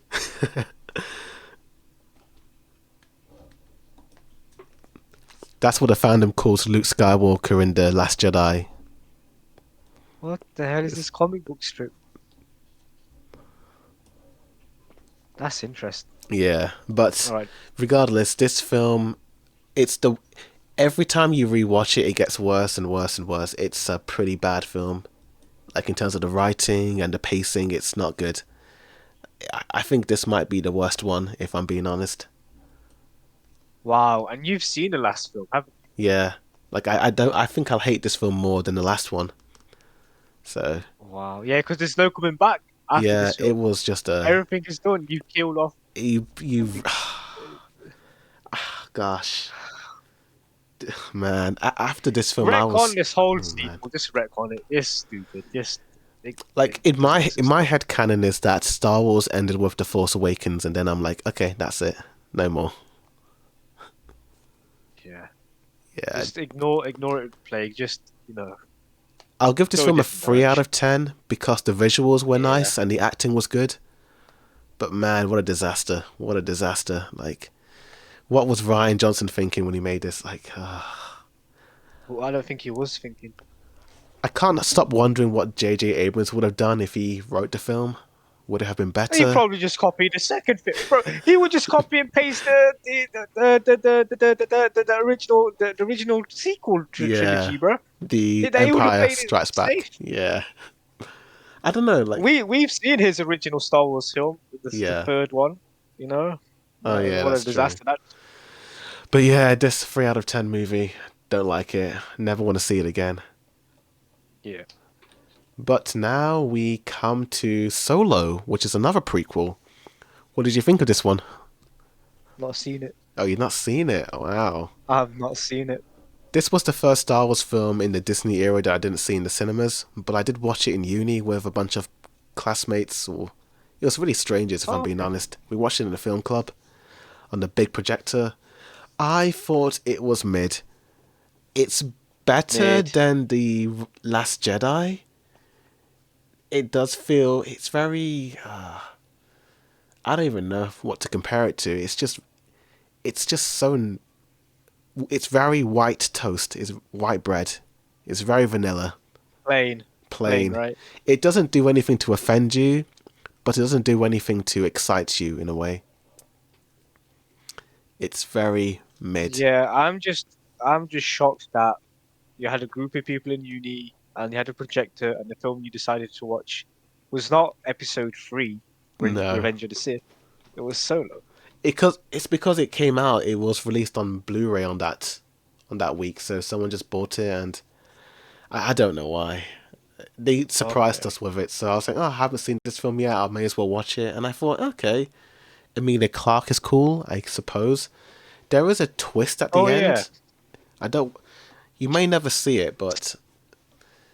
that's what the fandom calls Luke Skywalker in The Last Jedi. What the hell is It's, this comic book strip? That's interesting. yeah, but All right. regardless, this film, it's the every time you rewatch it, it gets worse and worse and worse. It's a pretty bad film. Like in terms of the writing and the pacing, it's not good. I think this might be the worst one, if I'm being honest. Wow. And you've seen the last film, haven't Yeah, like I think I'll hate this film more than the last one. So you? Wow. Yeah, because there's no coming back after yeah, this it film. was just a Everything is done. You've killed off. you gosh, man. After this film, I Retcon was this whole oh man. sequel. Just retcon it. It's stupid. Just Like it doesn't make in sense. my head canon is that Star Wars ended with The Force Awakens, and then I'm like, okay, that's it, no more. Yeah. Yeah, Just ignore it, plague. Just I'll give this go a film a different 3 out of direction. 10 because the visuals were Yeah. nice and the acting was good. But man, what a disaster! What a disaster! Like, what was Ryan Johnson thinking when he made this? Like, Well, I don't think he was thinking. I can't stop wondering what J.J. Abrams would have done if he wrote the film. Would it have been He better? probably just copied the second film, bro. He would just copy and paste the original sequel Yeah, trilogy, bro. The He would have Empire played it Strikes safe. Back. Yeah, I don't know. Like, We've seen his original Star Wars film, the yeah. third one. You know, Oh yeah, what a that's true. disaster that. But yeah, this 3 out of 10 movie. Don't like it. Never want to see it again. Yeah, But now we come to Solo, which is another prequel. What did you think of this one? not seen it. Oh, you've not seen it? Wow. I've not seen it. This was the first Star Wars film in the Disney era that I didn't see in the cinemas, but I did watch it in uni with a bunch of classmates. Or it was really strangers, if I'm Oh, being okay. honest. We watched it in a film club on the big projector. I thought it was mid. It's better Mid. than the Last Jedi. It does feel it's very. I don't even know what to compare it to. It's just so. It's very white toast. It's white bread. It's very vanilla, Plain. Plain, plain. right? It doesn't do anything to offend you, but it doesn't do anything to excite you in a way. It's very mid. Yeah, I'm just shocked that you had a group of people in uni and you had a projector and the film you decided to watch was not episode 3, No, Revenge of the Sith. It was Solo. it's because it came out. It was released on Blu-ray on that week, so someone just bought it, and I don't know why. They surprised Okay. us with it, so I was like, oh, I haven't seen this film yet. I may as well watch it, and I thought, okay, Emilia Clarke is cool, I suppose. There is a twist at Oh the yeah. end. I don't. You may never see it, but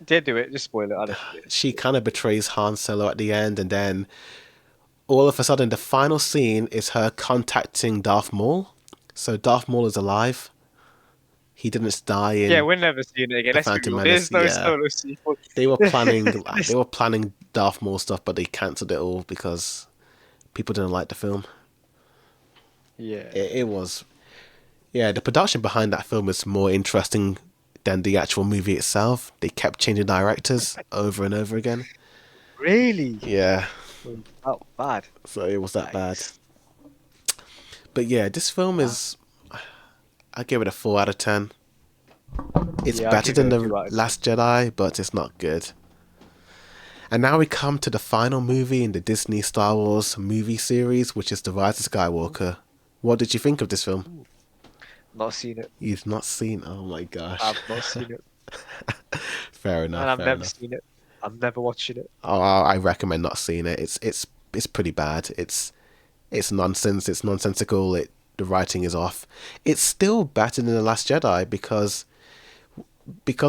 Did do it. Just spoil it. I don't care. she kind of betrays Han Solo at the end, and then all of a sudden, the final scene is her contacting Darth Maul. So Darth Maul is alive. He didn't die Yeah, in we're never seeing it again. the Let's be Phantom real. Menace. There's no Yeah, Solo sequel. they were planning they This- were planning Darth Maul stuff, but they cancelled it all because people didn't like the film. Yeah. It was yeah. The production behind that film is more interesting than the actual movie itself. They kept changing directors over and over again. Really? Yeah, Oh, bad. so it was that bad. Yikes. But yeah, this film Wow. is. I give it a 4 out of 10. It's Yeah, I'll better give it than a the 2 out of 10. Last Jedi, but it's not good. And now we come to the final movie in the Disney Star Wars movie series, which is The Rise of Skywalker. What did you think of this film? Ooh, not seen it. You've not seen? Oh my gosh. I've not seen it. Fair And enough, I've fair never enough. seen it. I'm never watching it. Oh, I recommend not seeing it. It's pretty bad. It's nonsense. It's nonsensical. The writing is off. It's still better than The Last Jedi because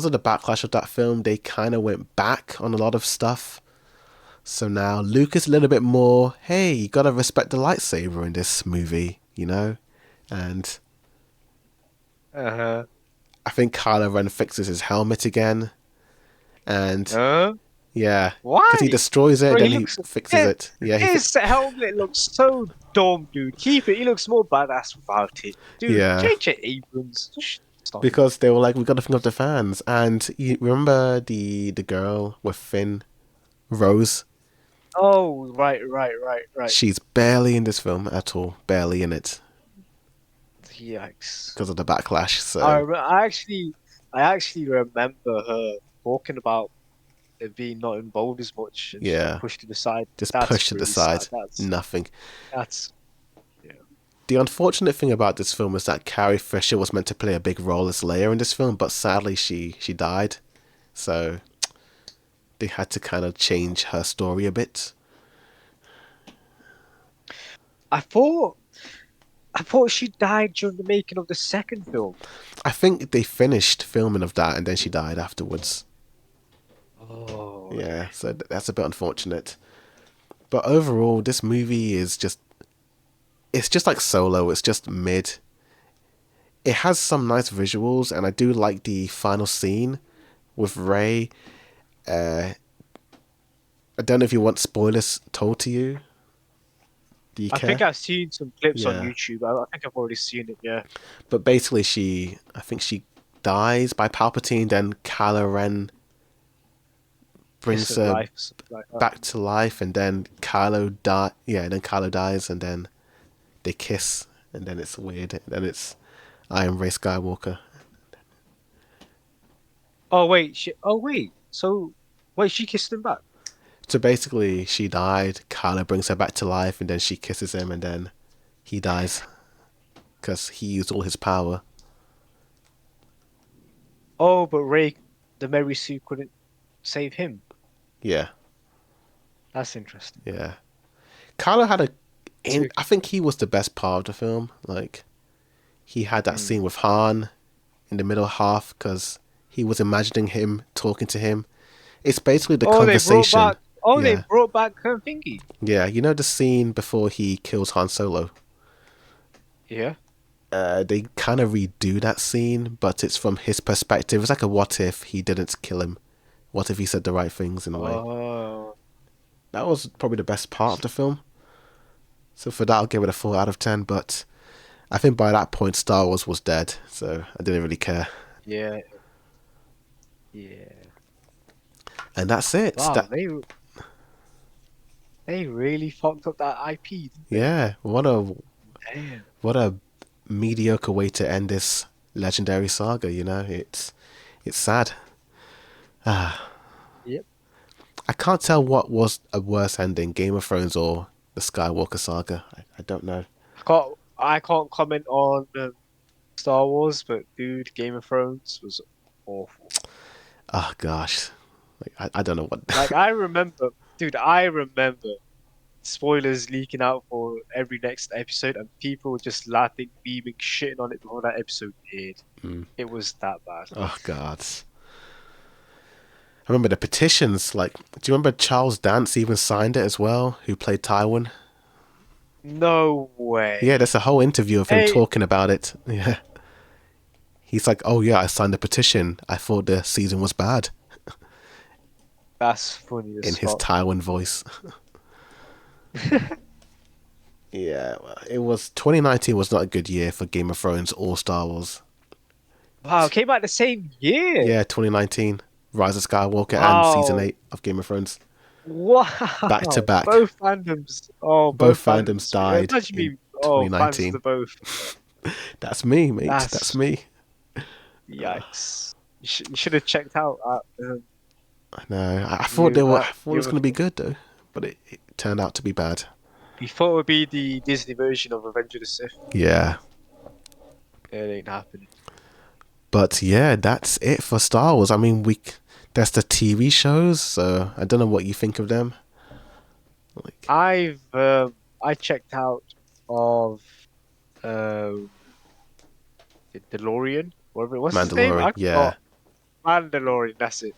of the backlash of that film, they kind of went back on a lot of stuff. So now Luke is a little bit more, hey, you gotta respect the lightsaber in this movie, you know? And Uh-huh. I think Kylo Ren fixes his helmet again. And Huh? yeah, because he Why? destroys it, Bro, he then he looks fixes his, it. Yeah, his helmet looks so dumb, dude. Keep it. He looks more badass without it. Dude, yeah. change it, Abrams. Just stop it. Because they were like, we gotta think of the fans. And you remember the girl with Finn, Rose? Oh, right. She's barely in this film at all. Barely in it. Yikes. Because of the backlash. I, So rem- I actually I actually remember her talking about it being not involved as much and she got yeah, pushed to the side. just That's pushed to the really sad. side. Nothing. That's yeah. The unfortunate thing about this film is that Carrie Fisher was meant to play a big role as Leia in this film, but sadly she died. So they had to kind of change her story a bit. I thought I thought she died during the making of the second film. I think they finished filming of that and then she died afterwards. Oh, Yeah, okay. so that's a bit unfortunate. But overall, this movie is just it's just like Solo, it's just mid. It has some nice visuals and I do like the final scene with Rey. Uh I don't know if you want spoilers told to you. Do you I think care? I've seen some clips on Yeah. YouTube. I think I've already seen it, yeah. But basically I think she dies by Palpatine, then Kylo Ren brings Distant her Life, something like that. back to life, and then Kylo dies, and then they kiss, and then it's weird, and then it's I am Rey Skywalker. Oh wait. So wait, she kissed him back. So basically, she died, Kylo brings her back to life, and then she kisses him, and then he dies. because he used all his power. Oh, but Ray, the Mary Sue couldn't save him. Yeah, That's interesting. yeah. Kylo had a, So, I think he was the best part of the film. Like he had that hmm. scene with Han in the middle half because he was imagining him talking to him. It's basically the Oh, they brought conversation. back. Oh, they Yeah, brought back Thingy. yeah. You know the scene before he kills Han Solo. Yeah. They kind of redo that scene, but it's from his perspective. It's like a what if he didn't kill him? What if he said the right things in a way? Oh, That was probably the best part of the film. So for that, I'll give it a 4 out of 10. But I think by that point, Star Wars was dead, so I didn't really care. yeah, yeah. And that's it. Wow, That they really fucked up that IP, didn't they? yeah, Damn. what a mediocre way to end this legendary saga. You know, it's sad. Yep. I can't tell what was a worse ending, Game of Thrones or the Skywalker saga. I don't know. I can't comment on Star Wars, but dude, Game of Thrones was awful. Oh gosh, like I don't know what. Like I remember spoilers leaking out for every next episode, and people were just laughing, beaming, shitting on it before that episode aired. It was that bad. Oh god. I remember the petitions. Like, do you remember Charles Dance even signed it as well? Who played Tywin? No Yeah, way. there's a whole interview of him Hey, talking about it. Yeah, he's like, "Oh yeah, I signed the petition. I thought the season was bad." that's funny In as his fuck. Tywin voice. Yeah, well, it was 2019 was not a good year for Game of Thrones or Star Wars. Wow, it came out the same year. Yeah, 2019, Rise of Skywalker and season Wow. 8 of Game of Thrones back to Wow. back. Both fandoms. Oh, Both both fandoms fandoms. died Imagine in me. Oh, fans of 2019. the both. That's me, mate. That's That's me. yikes. You should have checked out I know. I thought you I thought it was you going to be good though, but it turned out to be bad. you thought it would be the Disney version of Revenge of the Sith. Yeah. It ain't happening. But yeah, that's it for Star Wars. I mean, there's the TV shows, so I don't know what you think of them. Like I checked out of um the DeLorean, whatever. What's his name? Mandalorian. I Yeah. forgot. Mandalorian. That's it.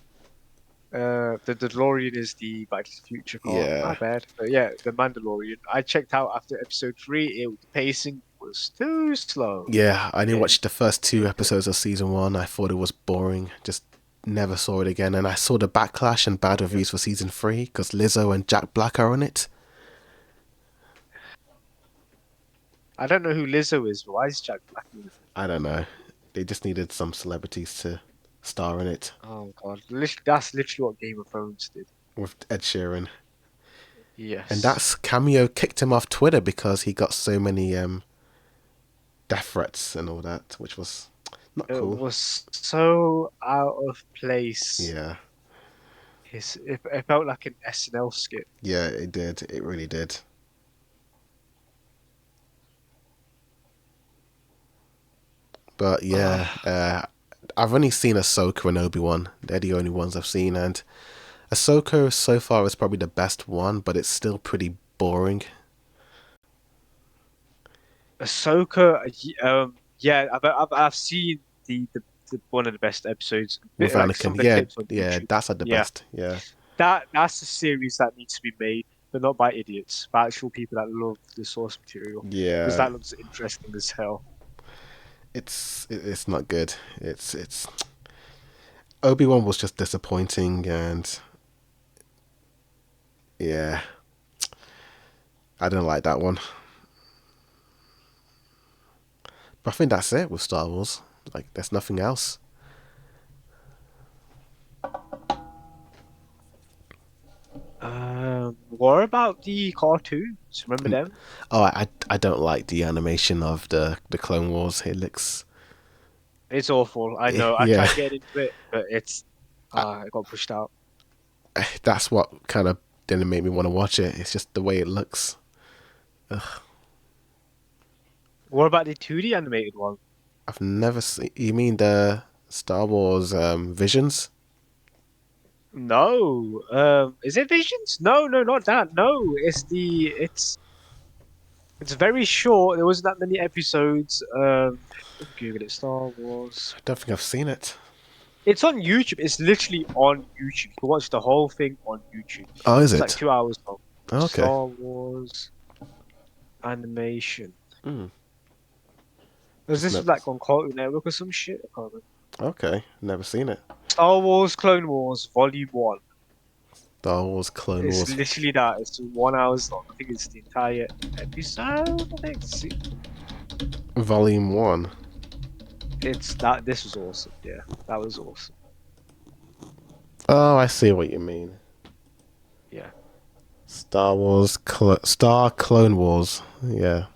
The DeLorean is the Back to the Future car. My Yeah. bad. But yeah, the Mandalorian. I checked out after episode three. The pacing was too slow. Yeah, I only And watched the first two it, episodes of season 1. I thought it was boring. Just never saw it again. And I saw the backlash and bad yeah. reviews for season 3 because Lizzo and Jack Black are on it. I don't know who Lizzo is, but why is Jack Black in it? I don't know. They just needed some celebrities to star in it Oh God, that's literally what Game of Thrones did. with Ed Sheeran. And Yes. that's Cameo kicked him off Twitter because he got so many death threats and all that, which was not It cool. was so out of place. Yeah. It felt like an SNL skit. Yeah, it did. It really did. But yeah, I've only seen Ahsoka and Obi-Wan. They're the only ones I've seen, and Ahsoka so far is probably the best one, but it's still pretty boring. Ahsoka, yeah, I've seen the one of the best episodes, With like some Anakin. of the Yeah, clips on yeah, YouTube. that's at the Yeah, best. Yeah. that's a series that needs to be made, but not by idiots, by actual people that love the source material, because Yeah. that looks interesting as hell. It's not good. It's Obi-Wan was just disappointing, and yeah, I don't like that one. But I think that's it with Star Wars. Like, there's nothing else. What about the cartoons? Remember And them? oh, I don't like the animation of the Clone Wars. It looks It's awful. I know. I yeah. tried getting into it, but it got pushed out. That's what kind of didn't make me want to watch it. It's just the way it looks. What about the 2D animated one? I've never seen. You mean the Star Wars Visions? No. Is it Visions? No, no, not that. No, it's very short. There wasn't that many episodes. Let me Google it. Star Wars. I don't think I've seen it. It's on YouTube. It's literally on YouTube. You can watch the whole thing on YouTube. Oh, is It's like it? 2 hours long. Okay. Star Wars animation. Mm, Was just this never. like on Cartoon Network or some shit? I can't remember. Okay, never seen it. Star Wars Clone Wars Volume 1. Star Wars Clone It's Wars literally that. It's 1 hour long. I think it's the entire episode. I think. Volume One. It's that. This was awesome. Yeah, that was awesome. Oh, I see what you mean. Yeah. Star Clone Wars. Yeah,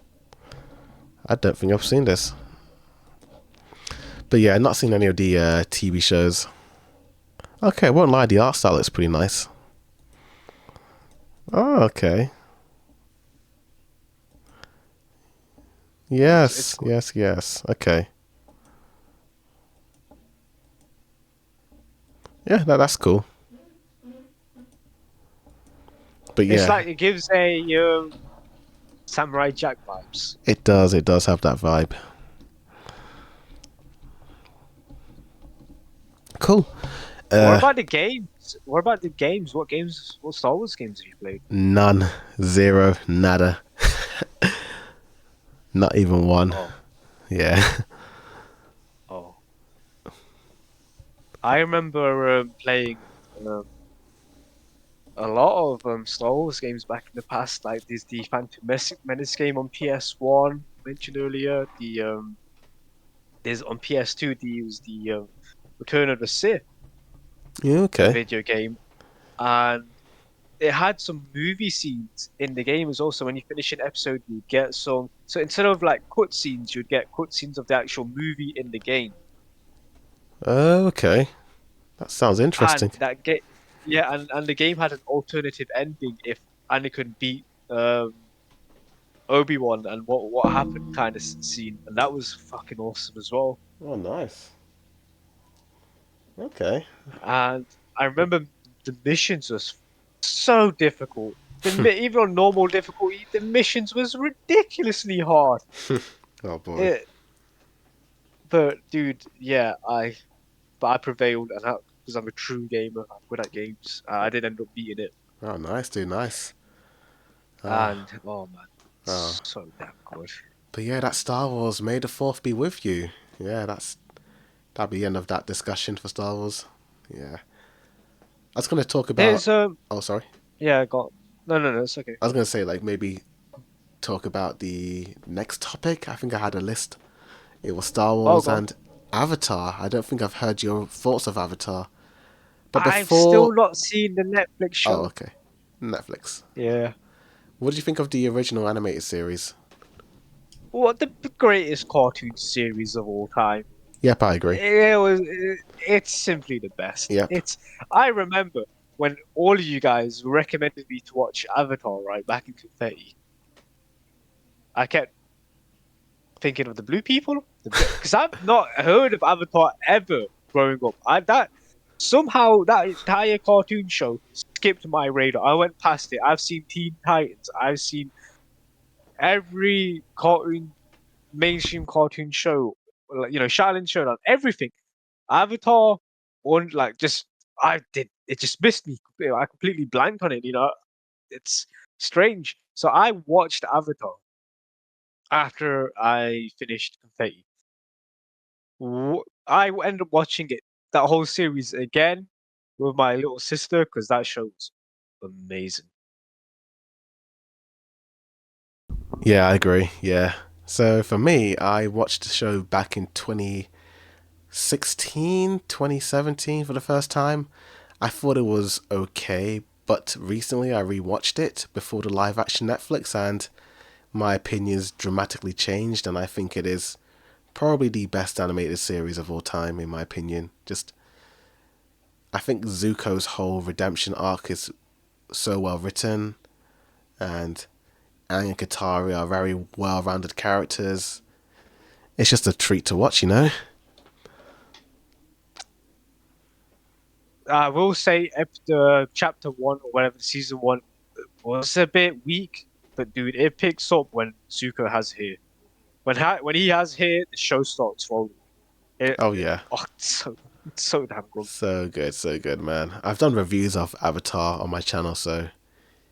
I don't think I've seen this. But yeah, not seen any of the TV shows. Okay, I won't lie, the art style looks pretty nice. Oh, okay. It's Yes, good. yes, yes. Okay. Yeah, that's cool. But It's yeah, like it gives a Samurai Jack vibes. it does. It does have that vibe. Cool. What Uh, about the games? What about the games? What games? What Star Wars games have you played? none, zero, nada, not even one. Oh, Yeah. oh. I remember playing a lot of Star Wars games back in the past. Like there's the Phantom Menace game on PS1 mentioned earlier. There's on PS2. The Return of the Sith Yeah. Okay. video game, and it had some movie scenes in the game as well. So when you finish an episode, you get some. So instead of like cutscenes, you'd get cutscenes of the actual movie in the game. Okay. That sounds And interesting. that game, yeah, and the game had an alternative ending if Anakin beat Obi-Wan and what happened kind of scene, and that was fucking awesome as well. Oh, nice. Okay. And I remember the missions was so difficult. Even on normal difficulty, the missions was ridiculously hard. Oh boy. It, but dude, yeah, I prevailed, and because I'm a true gamer, I'm good at games. I did end up beating it, Oh, nice, dude. Nice. and oh man, Oh. so damn good. But yeah, that Star Wars. May the Fourth be with you. Yeah, that'll be the end of that discussion for Star Wars. Yeah. I was gonna talk about. There's Oh, sorry. yeah, I got no, it's okay. I was gonna say like maybe talk about the next topic. I think I had a list. It was Star Oh, Wars go on. and Avatar. I don't think I've heard your thoughts of Avatar. But I've still before, not seen the Netflix oh, show. okay, Netflix. Yeah. What did you think of the original animated series? What the greatest cartoon series of all time. Yep, I agree. It's simply the best. Yep. I remember when all of you guys recommended me to watch Avatar right back in 2030. I kept thinking of the blue people because I've not heard of Avatar ever growing up. I that somehow that entire cartoon show skipped my radar. I went past it. I've seen Teen Titans. I've seen every mainstream cartoon show, like, Shaolin Showdown, everything. Avatar, one like just I did it just missed me. I completely blanked on it. It's strange. So I watched Avatar after I finished Confetti. I ended up watching it that whole series again with my little sister because that show was amazing. Yeah, I agree. Yeah. So for me, I watched the show back in 2016, 2017 for the first time. I thought it was okay, but recently I rewatched it before the live action Netflix and my opinions dramatically changed, and I think it is probably the best animated series of all time, in my opinion. Just, I think Zuko's whole redemption arc is so well written, and Aang and Katari are very well rounded characters. It's just a treat to watch, you know. I will say the chapter one or whatever season one was a bit weak, but dude, it picks up when Zuko has hair. When he has hair, the show starts rolling. Oh yeah, It's so damn good. so good, man. I've done reviews of Avatar on my channel, so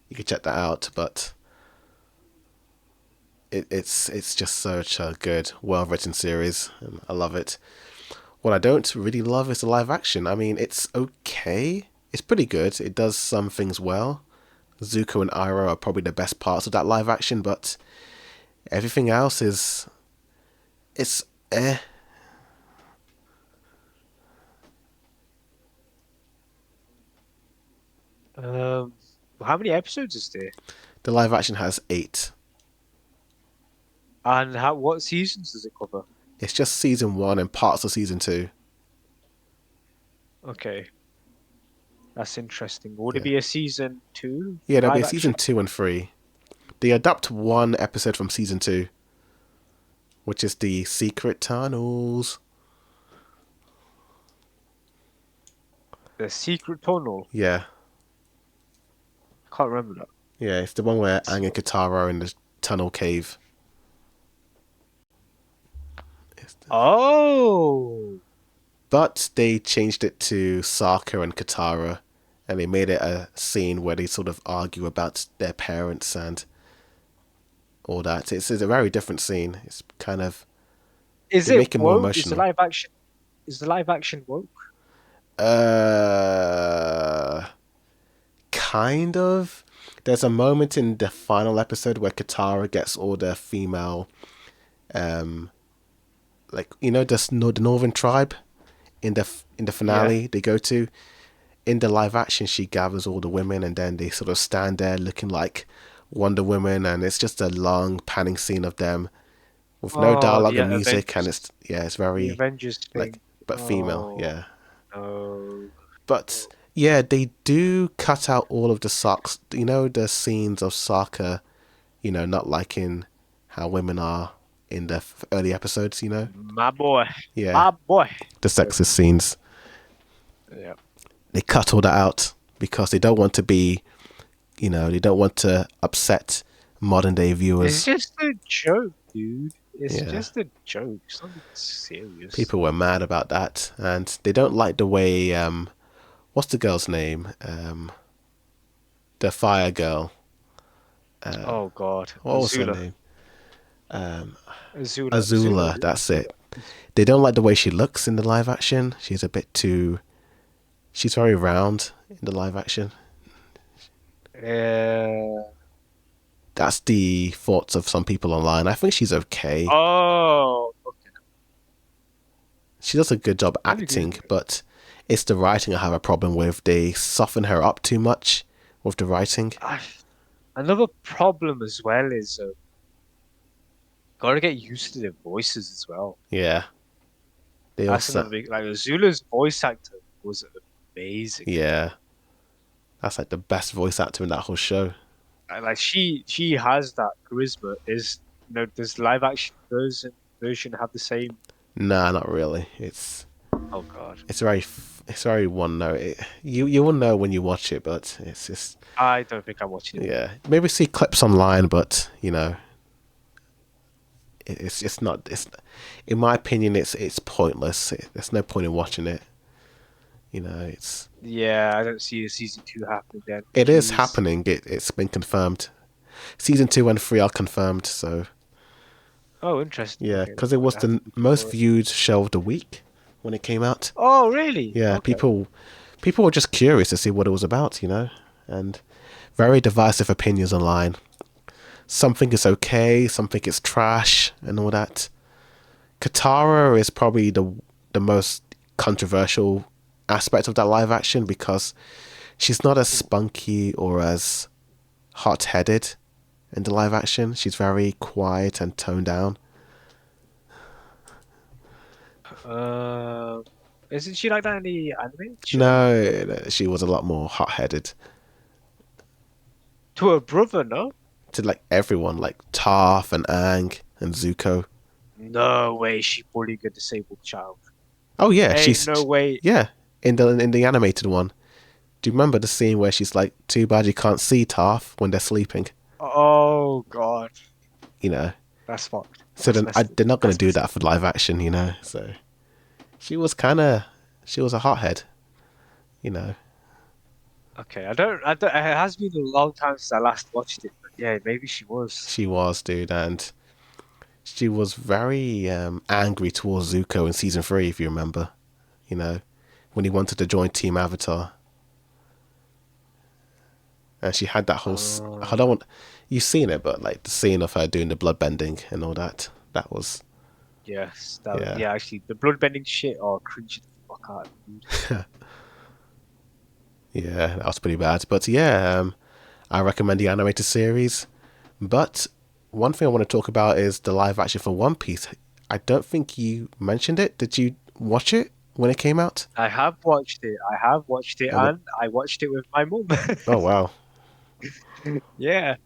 you can check that out. But it's just such a good, well written series, and I love it. What I don't really love is the live action. I mean, it's okay. It's pretty good. It does some things well. Zuko and Iroh are probably the best parts of that live action, but everything else is it's eh. Um, how many episodes is there? The live action has 8. And what seasons does it cover? It's just season 1 and parts of season 2. Okay, that's interesting. Would it Yeah. be a season two Yeah, there'll be live a season action? 2 and 3. They adapt one episode from season 2, which is the Secret Tunnels. The Secret Tunnel. Yeah. I can't remember that. Yeah, it's the one where Aang and So, Katara are in the tunnel cave. oh, But they changed it to Sokka and Katara, and they made it a scene where they sort of argue about their parents and all that. It's a very different scene. It's kind of is they it make it more woke? emotional. Is the live action woke? Uh, kind of. There's a moment in the final episode where Katara gets all the female, um, like the Northern tribe in the Yeah. finale they go to. In the live action, she gathers all the women, and then they sort of stand there looking like Wonder Woman, and it's just a long panning scene of them with no Oh, dialogue and music, and it's The very Avengers like thing. but female, Oh yeah. no. But yeah, they do cut out all of the socks. The scenes of Sokka, not liking how women are in the early episodes. My boy. Yeah, My boy. the So, sexist scenes. yeah. They cut all that out because they don't want to be, they don't want to upset modern day It's viewers. just a joke, dude. It's Yeah, just a joke. It's nothing serious. people were mad about that, and they don't like the way what's the girl's name? The fire girl. Oh God. What was her name? Azula, Azula, that's Azula. it. They don't like the way she looks in the live action. She's a bit too. She's very round in the live action. Uh, That's the thoughts of some people online. I think she's okay. oh, okay. She does a good job Let me Google acting, it. but it's the writing I have a problem with. They soften her up too much with the writing. I, another problem as well is gotta get used to their voices as well. Yeah, they That's also. another big like Azula's voice actor was amazing. Yeah, that's like the best voice actor in that whole show. Like she has that charisma. Does live action version have the same? Nah, not really. It's Oh God, it's very it's very one note. You will know when you watch it, but it's just I don't think I'm watching it. yeah. Maybe see clips online, but it's not. It's in my opinion, it's pointless. There's no point in watching it. It's Yeah, I don't see a season two happening then. it is Jeez. happening. It's been confirmed. Season 2 and 3 are confirmed. So Oh, interesting. yeah, Okay, because it I'm was gonna have the to look most for it. viewed show of the week when it came out. Oh, really? Yeah, Okay. people were just curious to see what it was about, and very divisive opinions online. Something is okay, something is trash, and all that. Katara is probably the most controversial aspect of that live action because she's not as spunky or as hot headed in the live action. She's very quiet and toned down. Um, isn't she like that in the animated show? No, she was a lot more hot headed To her brother, no? to like everyone, like Toph and Aang and Zuko. No way she bullying a disabled child. Oh yeah, Ain't no way. yeah, in the animated one. Do you remember the scene where she's like, "Too bad you can't see Tarth when they're sleeping," Oh God, you know? that's fucked. So That's then messed up. they're not going to That's do messed that for live action, you know? So she was kind of, she was a hothead, you know? up. Okay, I don't. It has been a long time since I last watched it, but yeah, maybe she was. She was, dude, and she was very angry towards Zuko in season 3, if you remember, you know, when he wanted to join Team Avatar. And she had that whole, I Oh don't want, you've seen it, but like the scene of her doing the blood bending and all that, that was, yes, yeah. yeah. Actually, the bloodbending shit. Oh, cringe the fuck out, dude. Yeah, that was pretty bad. But yeah, I recommend the animated series. But one thing I want to talk about is the live action for One Piece. I don't think you mentioned it. Did you watch it when it came out? I have watched it. I have watched it, What? and I watched it with my mum. Oh wow. Yeah,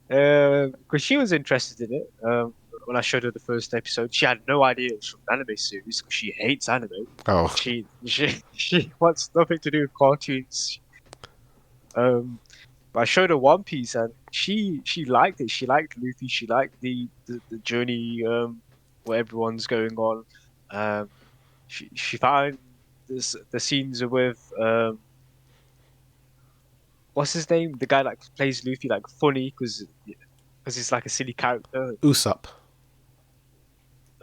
because she was interested in it. When I showed her the first episode, she had no idea it was from an anime series because she hates anime. Oh She wants nothing to do with cartoons. Um, but I showed her One Piece and she liked it. She liked Luffy. She liked the journey where everyone's going on. Um, she found the scenes with what's his name? The guy that plays Luffy like funny because he's like a silly character. Usopp.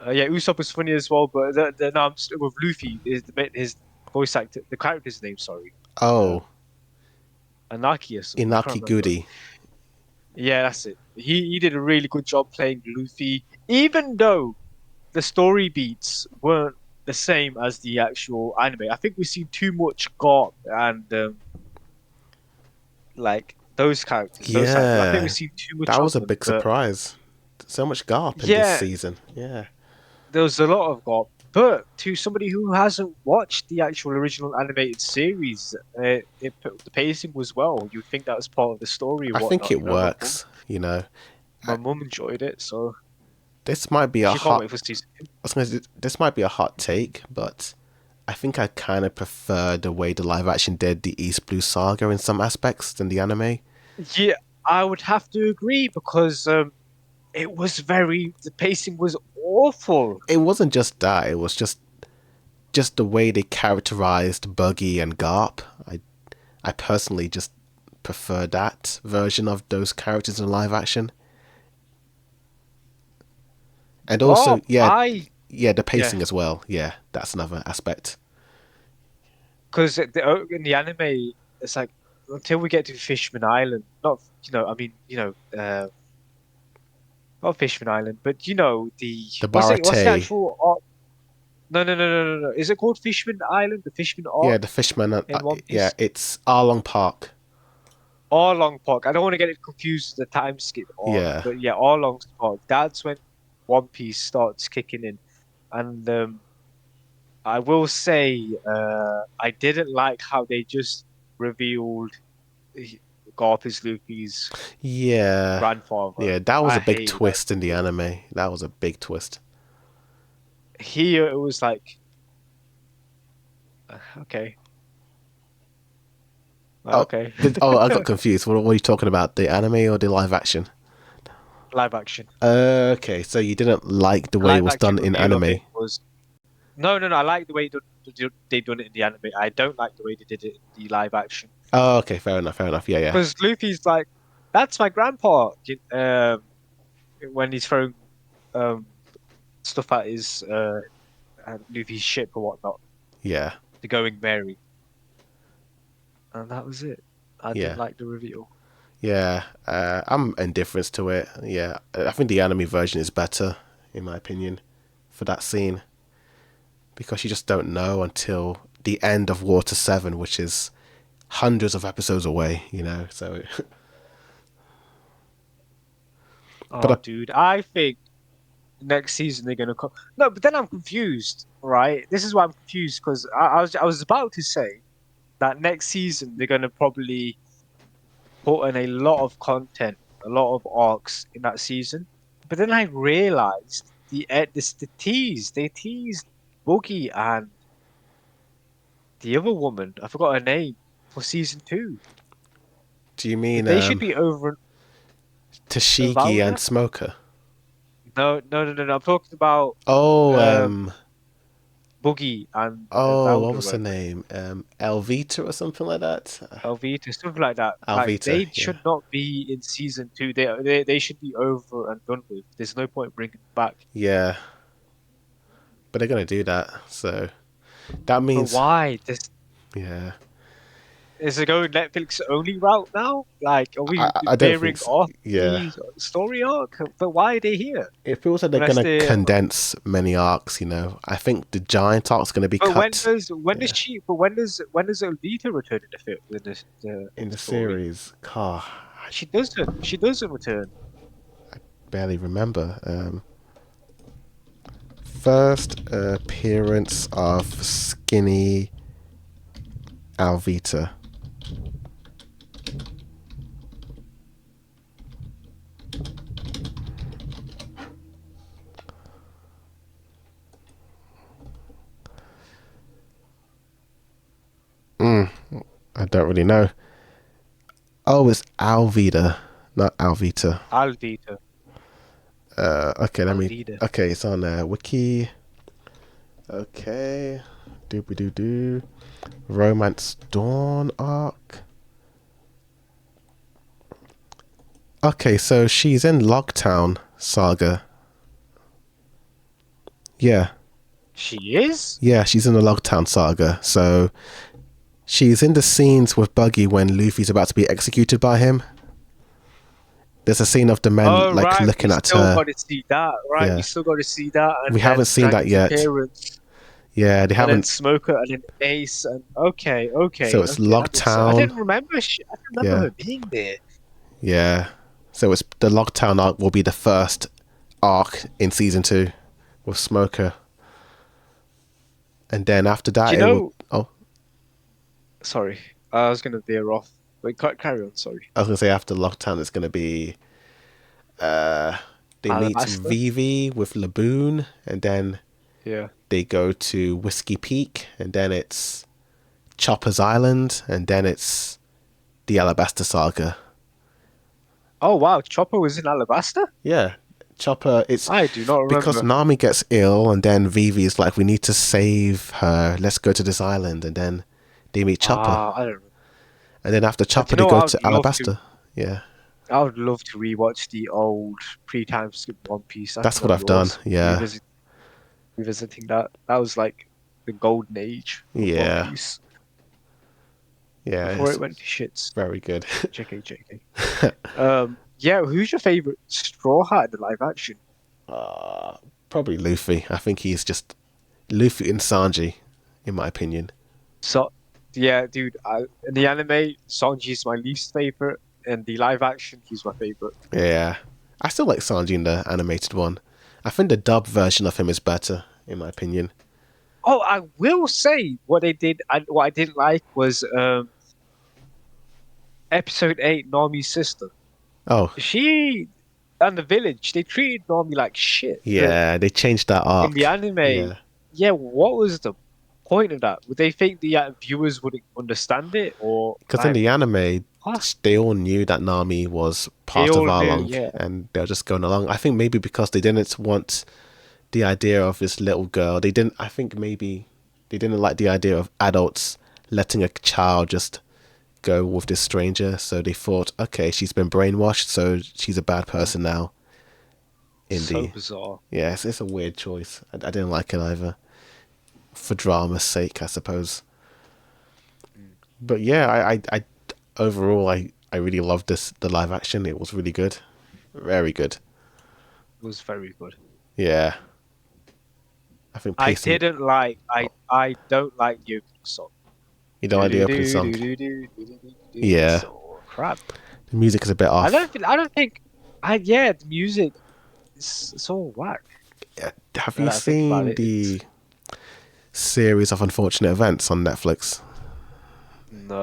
Yeah, Usopp was funny as well, but no, I'm just, with Luffy is his voice actor, the character's name. Sorry, uh, Oh, Anaki or something. I Inaki can't remember. Goody. Yeah, that's it. He did a really good job playing Luffy, even though the story beats weren't the same as the actual anime. I think we've seen too much Garp and like those actors. I think we've Yeah, seen too much that of was a them. big But surprise. So much Garp in this yeah, season. Yeah. there was a lot of Garp. But to somebody who hasn't watched the actual original animated series, the pacing was well. You'd think that was part of the story and I think whatnot. it You know, works, you know. my mum enjoyed it, so This might be a she can't hot wait for season two. this might be a hot take, but I think I kind of prefer the way the live action did the East Blue Saga in some aspects than the anime. Yeah, I would have to agree because it was the pacing was awful. It wasn't just that; it was just the way they characterized Buggy and Garp. I personally just prefer that version of those characters in live action, and also Garp, yeah, the yeah, pacing as well. Yeah, that's another aspect. because in the anime, it's like until we get to Fishman Island, not I mean, not Fishman Island, but the The what's the Barate, actual arc? No, no, no, no, no, no. Is it called Fishman Island? The Fishman yeah, arc the Fishman, in One yeah, Piece? it's Arlong Park. Arlong Park. I don't want to get it confused with the time skip arc, Yeah, but yeah, Arlong Park. That's when One Piece starts kicking in, and I will say I didn't like how they just revealed Garp is Luffy's yeah, grandfather. yeah. That was I a big hated that twist in the reveal. anime. That was a big twist. Here it was like, okay, Oh, okay, I got confused. What were you talking about? The anime or the live action? live action. Okay, so you didn't like the The way it live was action done in reveal of anime. it was no, no, no. I like the way they done it in the anime. I don't like the way they did it in the live action Oh, okay, fair enough, fair enough. Yeah, yeah, because Luffy's like, that's my grandpa. When he's throwing um stuff at his at Luffy's ship or whatnot, yeah, the Going Merry, and that was it. I didn't yeah, like the reveal. yeah. I'm indifferent to it. Yeah, I think the anime version is better, in my opinion, for that scene because you just don't know until the end of Water 7, which is hundreds of episodes away. You know, so. but Oh, dude, I think next season they're gonna come. No, but then I'm confused. Right, this is why I'm confused because I was about to say that next season they're gonna probably put in a lot of content, a lot of arcs in that season. But then I realized. the tease. They teased Boogie and the other woman. I forgot her name for season two. Do you mean They should be over and Tashigi and Valda. Smoker? No, no, no, no, no. I'm talking about Oh, um Boogie and what Valda, was her whatever. name? Elvita or something like that. Elvita, something like that. Like Alvita, they yeah, should not be in season two. They should be over and done with. There's no point bringing them back. yeah. But they're gonna do that, so that But means, why? This yeah. is it going Netflix only route now? Like, are we I don't think veering so. off Yeah, the story arc? But why are they here? it feels like they're Unless gonna they. condense many arcs. You know, I think the giant arc's gonna be But cut. when does Yeah, she? But when does Elvita return in the film in in the the story? series, car, I She doesn't. She doesn't return. barely remember. First appearance of skinny Alvita. I don't really know. Oh, it's Alvita, not Alvita. Alvita. Okay, let me. Alvita. Okay, it's on Wiki. Okay, doobie doo doo. Romance Dawn arc. Okay, so she's in Logtown Saga. Yeah, She is. yeah, she's in the Logtown Saga. So she's in the scenes with Buggy when Luffy's about to be executed by him. There's a scene of the men Oh like right, we looking at still her. got to see that. Right, we Yeah, still got to see that, we and haven't then seen that Dragon's yet. appearance, Yeah, they and then haven't. Smoker, and then Ace, and okay, So okay, it's okay, that makes sense. I Logtown. didn't remember. I didn't remember Yeah, her being there. yeah. So it's the Logtown arc will be the first arc in season 2 with Smoker, and then after Do that you it will. know? Oh, Sorry, I was gonna veer off. Wait, carry on. Sorry. I was gonna say after Lockdown it's gonna be they meet Alabaster. Vivi with Laboon, and then Yeah. they go to Whiskey Peak, and then it's Chopper's Island, and then it's the Alabaster Saga. Oh wow, Chopper was in Alabaster. Yeah, Chopper. It's I do not because remember. Nami gets ill, and then Vivi's like, "We need to save her. Let's go to this island," and then they meet Chopper, I don't know. and then after Do Chopper you they know go what I would to love to? Alabasta. Yeah, I would love to rewatch the old pre-time skip One Piece. I think that's that what would be I've done. awesome. Yeah, Revisiting that. That was like the golden age of One yeah, Piece yeah. before It's it went to shits. very good. JK, JK. Yeah. Who's your favorite Straw Hat in the live action? Uh, Probably Luffy. I think he's just Luffy and Sanji, in my opinion. So, yeah, dude. In the anime, Sanji's my least favorite. In the live action, he's my favorite. Yeah, I still like Sanji in the animated one. I think the dub version of him is better, in my opinion. Oh, I will say what they did. What I didn't like was episode 8, Nami's sister. Oh, She and the village, they treated Nami like shit. But yeah, they changed that in the arc. anime, Yeah, yeah, what was the point of that? Would they think the viewers wouldn't understand it, or because in like, the anime, huh? they all knew that Nami was They part of all knew, Arlong, yeah. and they were just going along. I think maybe because they didn't want the idea of this little girl. They didn't. I think maybe they didn't like the idea of adults letting a child just go with this stranger. So they thought, okay, she's been brainwashed, so she's a bad person now. In So the bizarre. Yeah, it's a weird choice. I didn't like it either, for drama's sake, I suppose. Mm. But yeah, I overall, I really loved the live action. It was really good, very good. It was very good. Yeah, I think I pacing. didn't like. Oh, I don't like the opening song. you don't Do like the do opening do song. do do do do do do. It's Yeah, so crap. the music is a bit I off. don't. I don't think. Yeah, the music is it's all whack. Have Now you that I think about seen it, it's the series of unfortunate events on Netflix?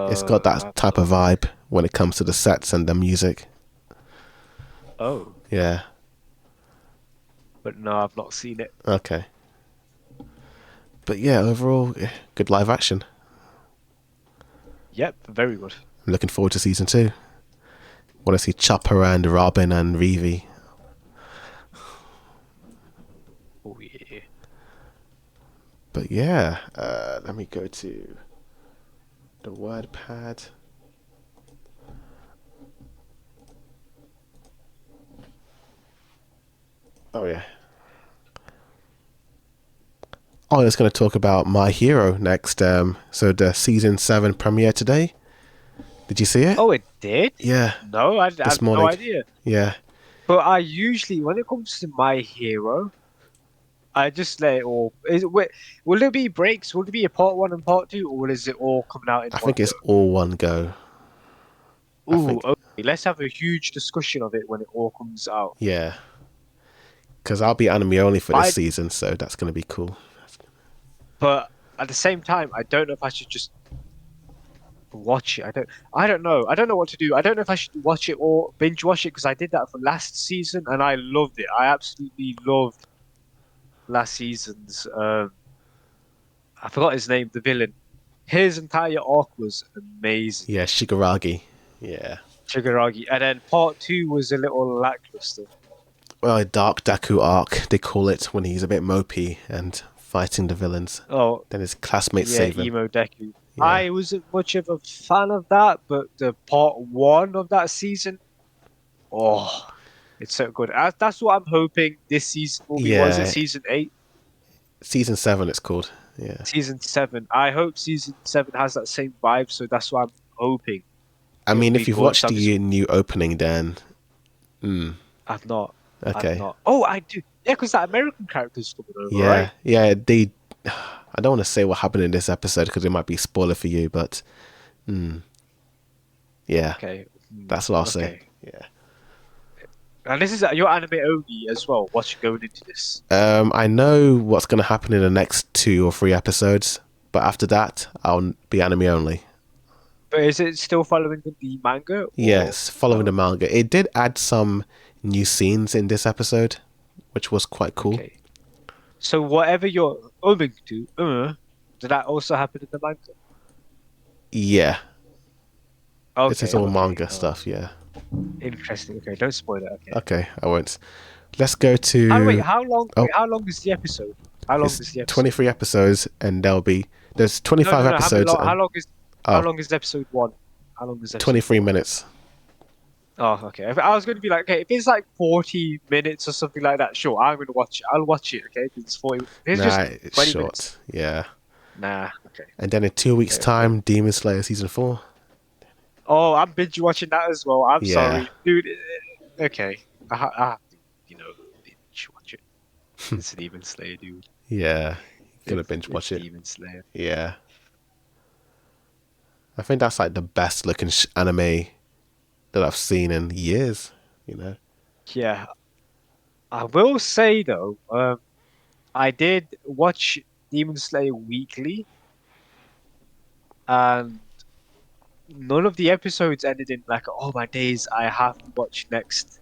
It's got no. that type of vibe when it comes to the sets and the music. Oh, Yeah, but no, I've not seen it. Okay. But yeah, overall, good live action. Yep, very good. I'm looking forward to season 2. Want to see Chopper and Robin and Reeve. Oh yeah. But yeah, let me go to the word pad. Oh yeah. Oh, I was going to talk about My Hero next. So the season 7 premiere today. Did you see it? Oh, it did? Yeah, No, I this have no morning. idea. Yeah, But I usually, when it comes to My Hero, I just let it all. Will there be breaks? Will there be a part one and part two, or is it all coming out in I one think it's all one go. go? I Ooh, think, okay. Let's have a huge discussion of it when it all comes out. yeah, because I'll be anime only for But, this I, season, so that's going to be cool. but at the same time, I don't know if I should just watch it. I don't know. I don't know what to do. I don't know if I should watch it or binge watch it because I did that for last season and I loved it. I absolutely loved last season's. I forgot his name, the villain. His entire arc was amazing. Yeah, Shigaragi. Yeah. Shigaragi. And then part two was a little lackluster. Well, a Dark Daku arc, they call it, when he's a bit mopey and fighting the villains. Oh, Then his classmates yeah, save him. Emo Deku. Yeah. I wasn't much of a fan of that, but the part one of that season, oh, it's so good. That's what I'm hoping this season will be. What is it, Yeah, season 8? season 7 it's called. Yeah. Season 7. I hope season 7 has that same vibe, so that's what I'm hoping. I It will mean, be if you've good. watched So I'm just the new opening, then. I've not. I've Okay. not. Oh, I do. Yeah, because that American character's coming over, Yeah, right? yeah, they. I don't want to say what happened in this episode because it might be a spoiler for you, but. Yeah, Okay. that's what I'll say. Okay. Yeah. And this is your anime only as well. What's going into this? I know what's going to happen in the next 2 or 3 episodes, but after that, I'll be anime only. But is it still following the manga or Yes, following the no? manga. It did add some new scenes in this episode, which was quite cool. Okay. So whatever you're owing to, did that also happen in the manga? Yeah, this is Okay, all okay. manga Oh, stuff, yeah. interesting. Okay, don't spoil it. Okay. Okay, I won't. Let's go Wait, to. how long? Oh, Wait, how long is the episode? How long it's is the episode? 23 episodes, and there'll be. There's No, 25 no, no. episodes, How and. long is how Oh, long is episode one? How long is episode 23 one? minutes. Oh, okay. I was going to be like, okay, if it's like 40 minutes or something like that, sure, I'm going to watch it. I'll watch it, okay? If it's 40, if it's Nah, just it's 20 minutes. short. Yeah. Nah, okay. And then in 2 weeks' Okay, okay. time, Demon Slayer season 4. Oh, I'm binge watching that as well. I'm Yeah. sorry, dude. Okay, I have to, binge watch it. It's Demon Slayer, dude. Yeah. Gonna binge It's watch it. Demon Slayer. Yeah. I think that's like the best looking anime that I've seen in years, you know? Yeah, I will say though, I did watch Demon Slayer weekly, and none of the episodes ended in like, oh my days, I have to watch next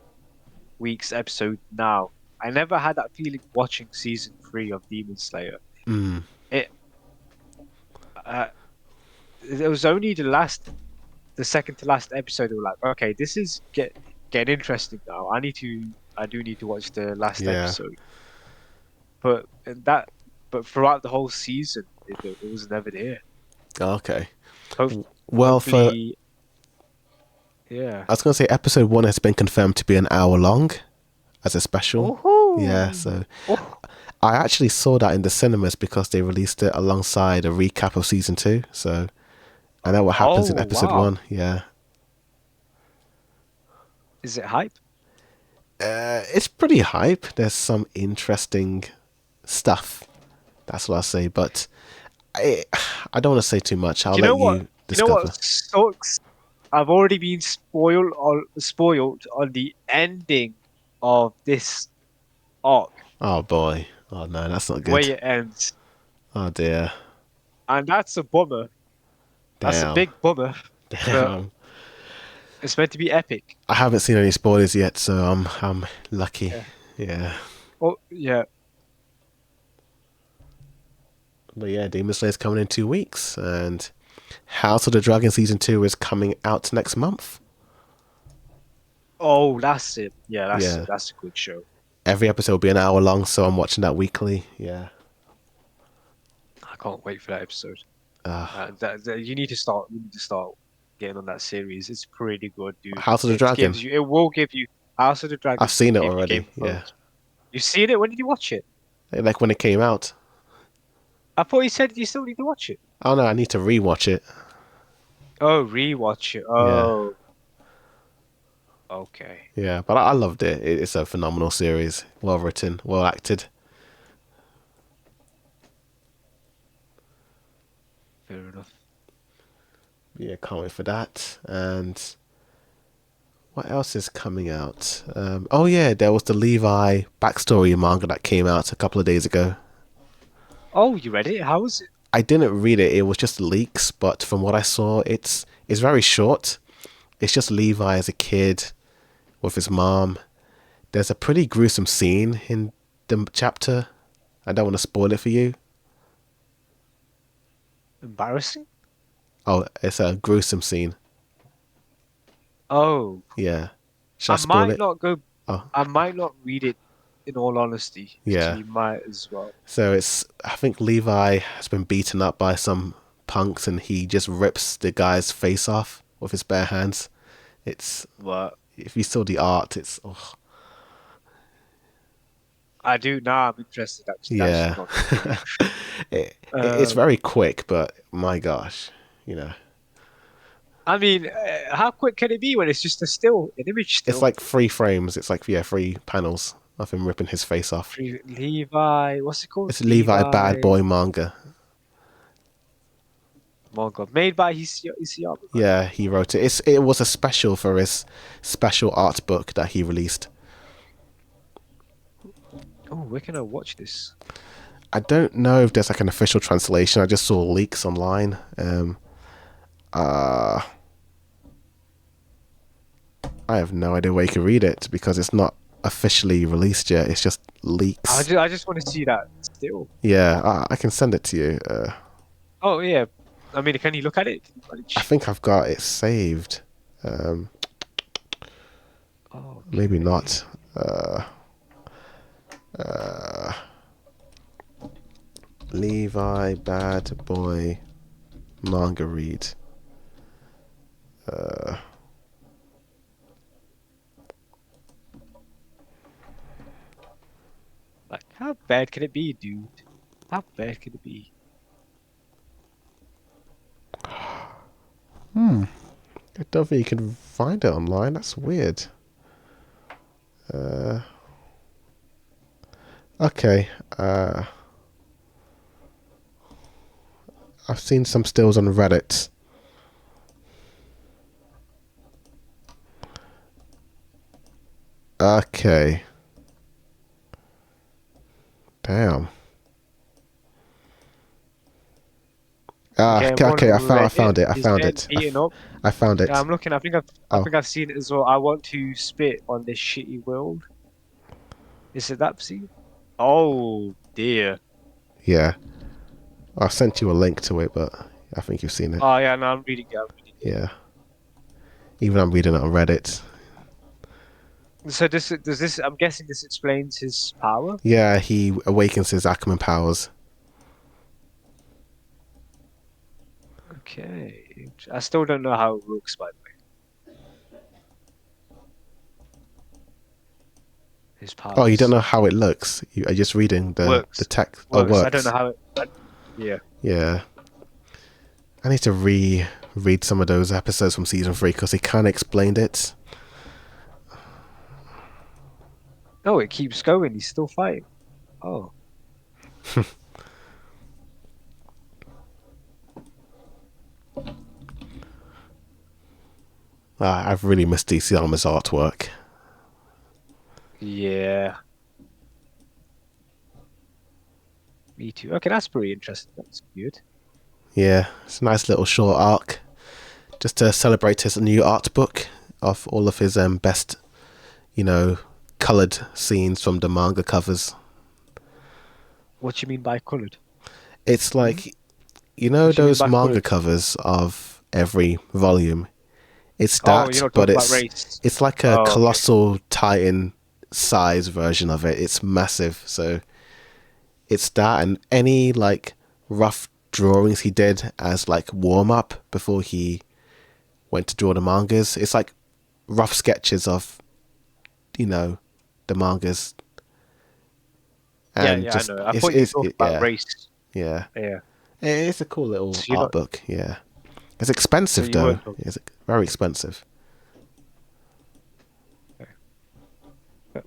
week's episode now. I never had that feeling watching season 3 of Demon Slayer. Mm. It uh, it was only the second to last episode. We were like, okay, this is getting interesting now. I do need to watch the last Yeah. episode. But but throughout the whole season, it was never there. Okay. Hope, Well, for. hopefully, yeah. I was gonna say episode 1 has been confirmed to be an hour long as a special. Yeah, Oh, so. oh, I actually saw that in the cinemas because they released it alongside a recap of season 2, so. I know what happens in oh, episode wow. 1, yeah. Is it hype? It's pretty hype. There's some interesting stuff. That's what I'll say. But I, I don't want to say too much. I'll Do you know let what? you You know what discover. sucks? I've already been spoiled on the ending of this arc, Oh boy. Oh no, that's not the way good. it ends, Oh dear. and that's a bummer. That's a Damn. big bummer, but Damn. it's meant to be epic. I haven't seen any spoilers yet, so I'm lucky. Yeah. Yeah. Oh yeah. But yeah, Demon Slayer is coming in 2 weeks, and House of the Dragon season 2 is coming out next month. Oh, that's it. Yeah, Yeah, that's a good show. every episode will be an hour long, so I'm watching that weekly. Yeah. I can't wait for that episode. Uh, You need to start. You need to start getting on that series. It's pretty good, dude. House of the It Dragon. gives you. It will give you. House of the I've Dragon will seen it give you Game already. of Yeah, Thrones. You've seen it? When did you watch it? like when it came out. I thought you said you still need to watch it. Oh no, I need to rewatch it. Oh, rewatch it. Yeah, Oh, okay. yeah, but I loved it. It's a phenomenal series. Well written, well acted. Fair enough. Yeah, can't wait for that. And what else is coming out? Oh yeah, there was the Levi backstory manga that came out a couple of days ago. Oh, you read it? How was it? I didn't read it. It was just leaks, but from what I saw, it's very short. It's just Levi as a kid with his mom. There's a pretty gruesome scene in the chapter. I don't want to spoil it for you. Embarrassing? Oh, it's a gruesome scene. Oh, Yeah. Should I I spoil might it? not go. Oh, I might not read it. In all honesty, so yeah. you might as well. So I think Levi has been beaten up by some punks and he just rips the guy's face off with his bare hands. It's, But if you saw the art, it's, oh, I do now. I'm interested. Actually, that's just yeah. not continue. It's Um, very quick, but my gosh, you know, I mean, how quick can it be when it's just a still, an image it's still? like 3 frames. It's like, yeah, 3 panels of him ripping his face off. Levi, what's it called? It's Levi Bad Levi. Boy manga. Manga, made by Hisayama, right? Yeah, he wrote it. It was a special for his special art book that he released. Oh, where can I watch this? I don't know if there's like an official translation. I just saw leaks online. Uh, I have no idea where you can read it because it's not officially released yet. It's just leaks. I just want to see that still. Yeah, I can send it to you. Oh yeah, I mean, can you look at it? Can you I manage? think I've got it saved. Um, Maybe Okay. not. Uh, Levi Bad Boy manga read. Like, how bad can it be, dude? How bad can it be? I don't think you can find it online. That's weird. Okay. I've seen some stills on Reddit. Okay. Damn. Okay, I'm on Okay. I Reddit. found it. I Is found Ben it. beating up? I found Yeah, it. I'm looking. I Oh, think I've seen it as well. I want to spit on this shitty world. Is it that scene? Oh dear. yeah. I sent you a link to it, but I think you've seen it. Oh yeah, no, I'm reading it. I'm reading it. Yeah. Even I'm reading it on Reddit. So this does this? I'm guessing this explains his power. Yeah, he awakens his Ackerman powers. Okay. I still don't know how it works, by the way. His Oh, you don't powers know how it looks. You are just reading the works. text. Oh, Works. I don't know works. how it. Yeah. Yeah. I need to reread some of those episodes from season 3 because he kind of explained it. No, it keeps going. He's still fighting. Oh. I've really missed DC Armor's artwork. Yeah. Me too. Okay, that's pretty interesting. That's good. Yeah, it's a nice little short arc just to celebrate his new art book of all of his best, you know, colored scenes from the manga covers. What do you mean by colored? It's Hmm? like, What do you mean those by manga colored? covers of every volume. It's Oh, you're that, not but talking about race. it's like a Oh, okay. colossal Titan size version of it. It's massive. So it's that, and any like rough drawings he did as like warm up before he went to draw the mangas. It's like rough sketches of, you know, the mangas, Yeah, and yeah, I just know. I thought you were talking about yeah, race. yeah. Yeah. It's a cool little So you're art not. book. Yeah, it's So expensive you though. weren't talking. It's very expensive, Okay. Yeah,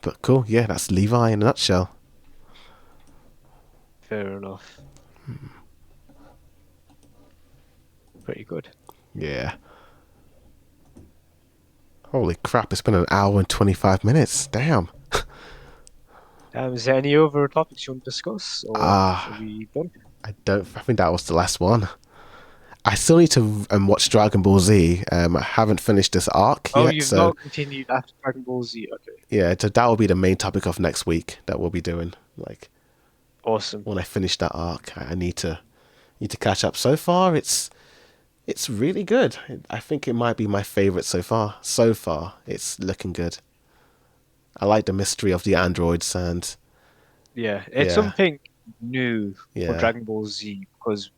but cool. Yeah, that's Levi in a nutshell. fair enough. Pretty good. Yeah. Holy crap! It's been an hour and 25 minutes. Damn. Is there any other topics you want to discuss, or are Ah, we done? I don't. I think that was the last one. I still need to watch Dragon Ball Z. I haven't finished this arc Oh, yet, you've so not continued after Dragon Ball Z. Okay, yeah, so that will be the main topic of next week that we'll be doing. Like awesome. when I finish that arc, I need to catch up. So far, it's really good. I think it might be my favorite so far. So far, it's looking good. I like the mystery of the androids, and Yeah, it's yeah, something new for yeah, Dragon Ball Z because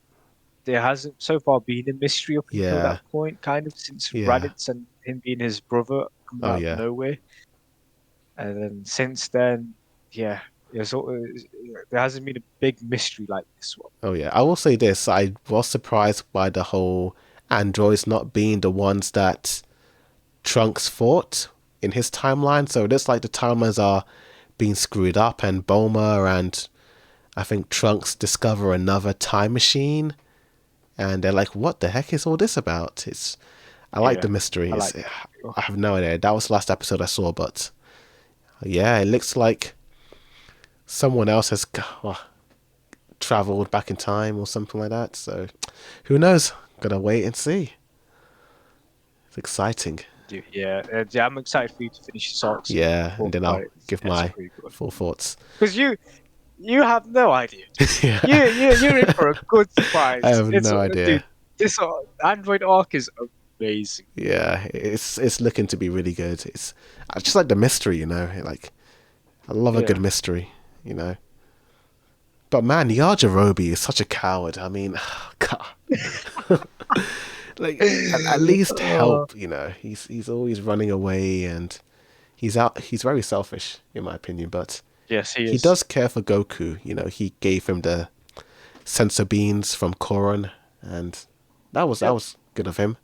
there hasn't so far been a mystery up until yeah, that point, kind of since yeah. Raditz and him being his brother coming Oh out of yeah, nowhere, and then since then, yeah, there hasn't been a big mystery like this one. oh yeah. I will say this: I was surprised by the whole androids not being the ones that Trunks fought in his timeline. So it looks like the timelines are being screwed up, and Bulma and I think Trunks discover another time machine, and they're like, "What the heck is all this about?" It's I like the Yeah, mystery. I It's like that. I have no idea. That was the last episode I saw, but yeah, it looks like someone else has traveled back in time or something like that. So who knows? Gotta wait and see. It's exciting. Yeah, I'm excited for you to finish this arc so we can Yeah, and talk then about I'll it. give That's my pretty good. full thoughts. Because you have no idea. Yeah, You're in for a good I surprise. have It's no dude, idea. this Android arc is amazing. Yeah, it's looking to be really good. I just like the mystery, Like I love a good Yeah. mystery, you know. But man, Yajirobe is such a coward. I mean, God, like at least Oh, help, He's always running away, and he's out. He's very selfish, in my opinion. But yes, he he is. does care for Goku. He gave him the sensor beans from Koron, and that Yep. was good of him.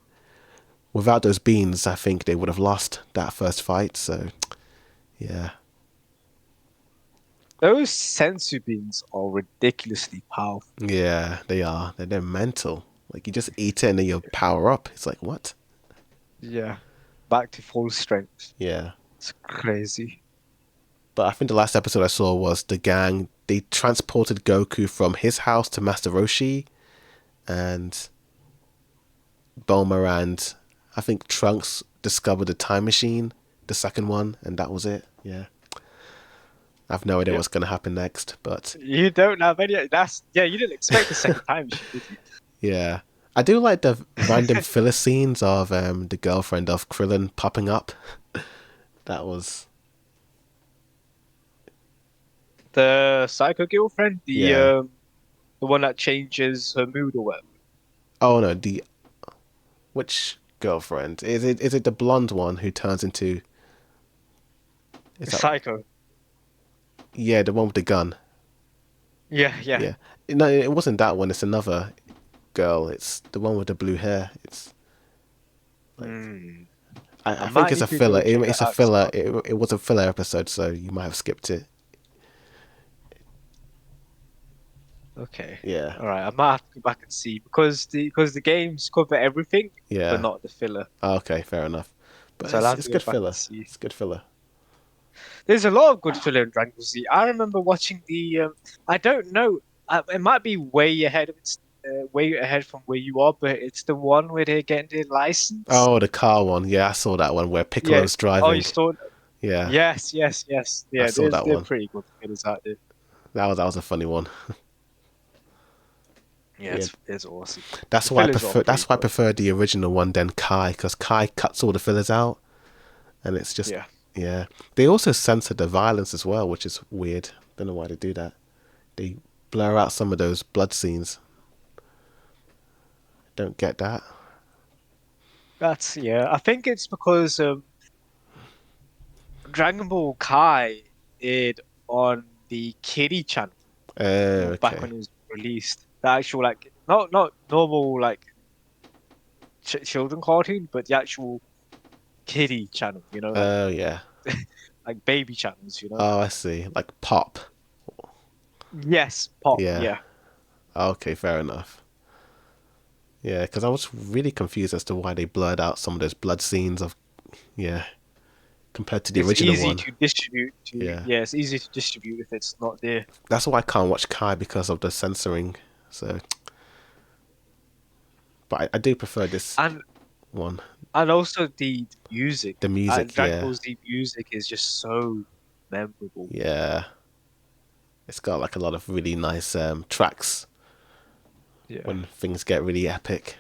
Without those beans, I think they would have lost that first fight. So yeah, Those sensu beans are ridiculously powerful. yeah, they are. They're mental. Like you just eat it and then you power up. It's like what? Yeah. Back to full strength. Yeah. It's crazy. But I think the last episode I saw was the gang. They transported Goku from his house to Master Roshi, and Bulma and I think Trunks discovered the time machine, the second one, and that was it. Yeah. I have no idea Yep. what's going to happen next, but You don't have any. You didn't expect the second time machine, did you? yeah. I do like the random filler scenes of the girlfriend of Krillin popping up. That was The psycho girlfriend, yeah. the one that changes her mood or whatever. Oh no, the which girlfriend? Is it the blonde one who turns into is that Psycho. yeah, the one with the gun. Yeah, yeah. Yeah. No, it wasn't that one, it's another girl. It's the one with the blue hair. It's like Hmm. I I think might it's a need to go filler. check that It's a out. 'Cause filler. It was a filler episode, so you might have skipped it. okay. Yeah. All right. I might have to go back and see because the games cover everything, but Yeah. not the filler. Oh, okay, fair enough. But So I'll have it's to go good back and filler. see. It's good filler. There's a lot of good filler in Dragon Ball Z. I remember watching the. I don't know. It might be way ahead of its. Way ahead from where you are, but it's the one where they're getting their license. Oh, the car one. Yeah, I saw that one where Yeah. Piccolo's Oh, you driving. saw. Yeah, Yes, yes, yes. I Yeah, saw that they're one. pretty good fillers out there. That was a funny one. Yeah, Yeah, it's awesome. The that's why I fillers are prefer. pretty That's why I good. prefer the original one than Kai, because Kai cuts all the fillers out, and it's just Yeah, yeah. They also censor the violence as well, which is weird. Don't know why they do that. They blur out some of those blood scenes. Don't get that. yeah. I think it's because Dragon Ball Kai aired on the Kiddie channel. Back Okay. when it was released. The actual like not normal like children cartoon, but the actual kiddie channel. Like Oh yeah. like baby channels. Oh, I see. Like pop. Yes, pop. Yeah. Yeah, Okay, fair enough. Yeah, because I was really confused as to why they blurred out some of those blood scenes of yeah compared to the it's original easy one. to distribute. Yeah, It's easy to distribute if it's not there. that's why I can't watch Kai because of the censoring. So, but I do prefer this And one. also the music. The music, Dragon yeah, Ball Z music is just so memorable. yeah. It's got like a lot of really nice tracks Yeah. when things get really epic.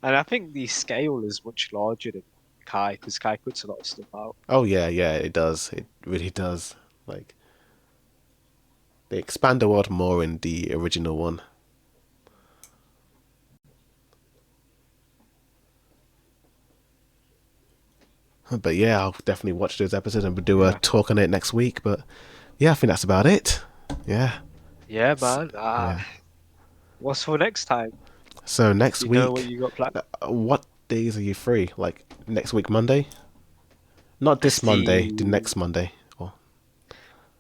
And I think the scale is much larger than Kai because Kai puts a lot of stuff out. Oh yeah, yeah, it does. It really does. Like they expand the world more in the original one. But yeah, I'll definitely watch those episodes and we'll do a Yeah. talk on it next week. But yeah, I think that's about it. Yeah. Yeah, man. Yeah. What's for next time? So next Do you know what week, you got planned? what days are you free? Like next week, Monday? Not Let's this Monday, the see. next Monday. Or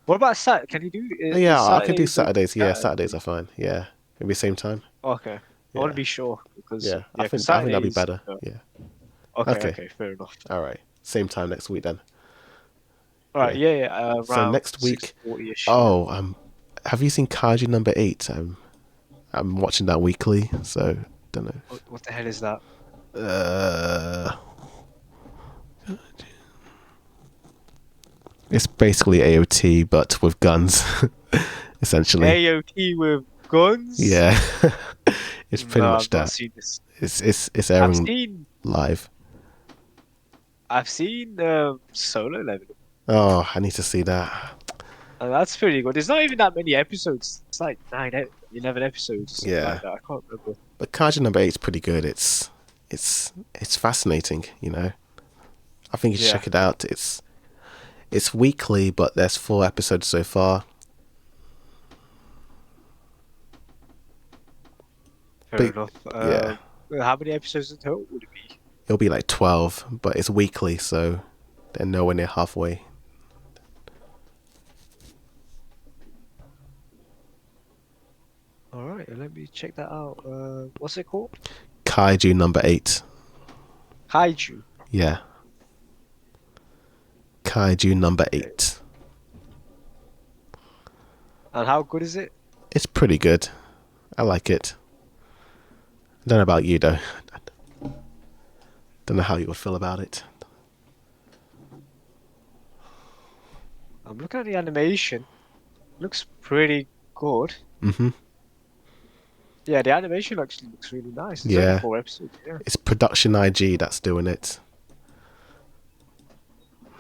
What about Sat? Can you do yeah, is I can do Saturdays Saturdays. Yeah, better for Saturdays you? are fine. Yeah, maybe same time. Okay. I want to Yeah, be sure because yeah. I yeah, because think that'll be Saturdays. better. Yeah. Okay, Okay. okay, fair enough. All right. Same time next week then. All right, Yeah. yeah, yeah, So around next week. 6:40ish. Yeah. Oh, have you seen Kaiju number 8? I'm watching that weekly. So don't know. What the hell is that? Uh, it's basically AOT but with guns, essentially. AOT with guns? Yeah, it's pretty No, much I've not that. seen this. It's I've airing seen live. I've seen Solo Leveling, Oh, I need to see that. and that's pretty good. There's not even that many episodes. It's like 11 episodes or something like Yeah, that. I can't remember. but Kaiju number 8 is pretty good. It's fascinating. I think you should Yeah, check it out. It's weekly, but there's 4 episodes so far. fair But enough. yeah, How many episodes in total would it be? it'll be like 12, but it's weekly, so they're nowhere near halfway. All right, let me check that out. What's it called? Kaiju number 8. Kaiju. Yeah, Kaiju number Okay. 8. And how good is it? It's pretty good. I like it. I don't know about you though. Don't know how you would feel about it. I'm looking at the animation. Looks pretty good. Mhm. Yeah, the animation actually looks really nice. There's only Yeah, 4 episodes. Yeah. it's Production IG that's doing it.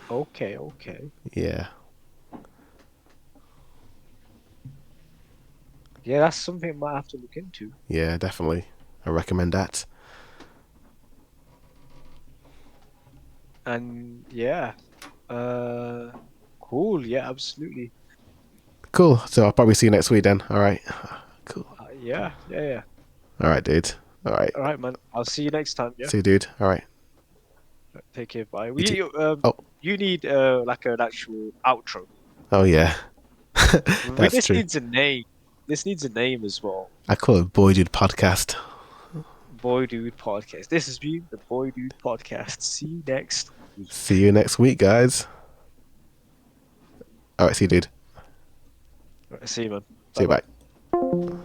Okay, okay. Yeah. Yeah, that's something I might have to look into. Yeah, definitely. I recommend that. And yeah, uh, cool. Yeah, absolutely. Cool. So I'll probably see you next week then. All right. Cool. Yeah, yeah, yeah. All right, dude. All right. All right, man. I'll see you next time. Yeah. See you, dude. All right. Take care. Bye. You too. Oh, You need like an actual outro. oh yeah. That's This true. needs a name. This needs a name as well. I call it Boy Dude Podcast. Boy Dude Podcast. This has been the Boy Dude Podcast. See you next week. See you next week, guys. All right. See you, dude. All right, see you, man. See you. Bye-bye. Bye.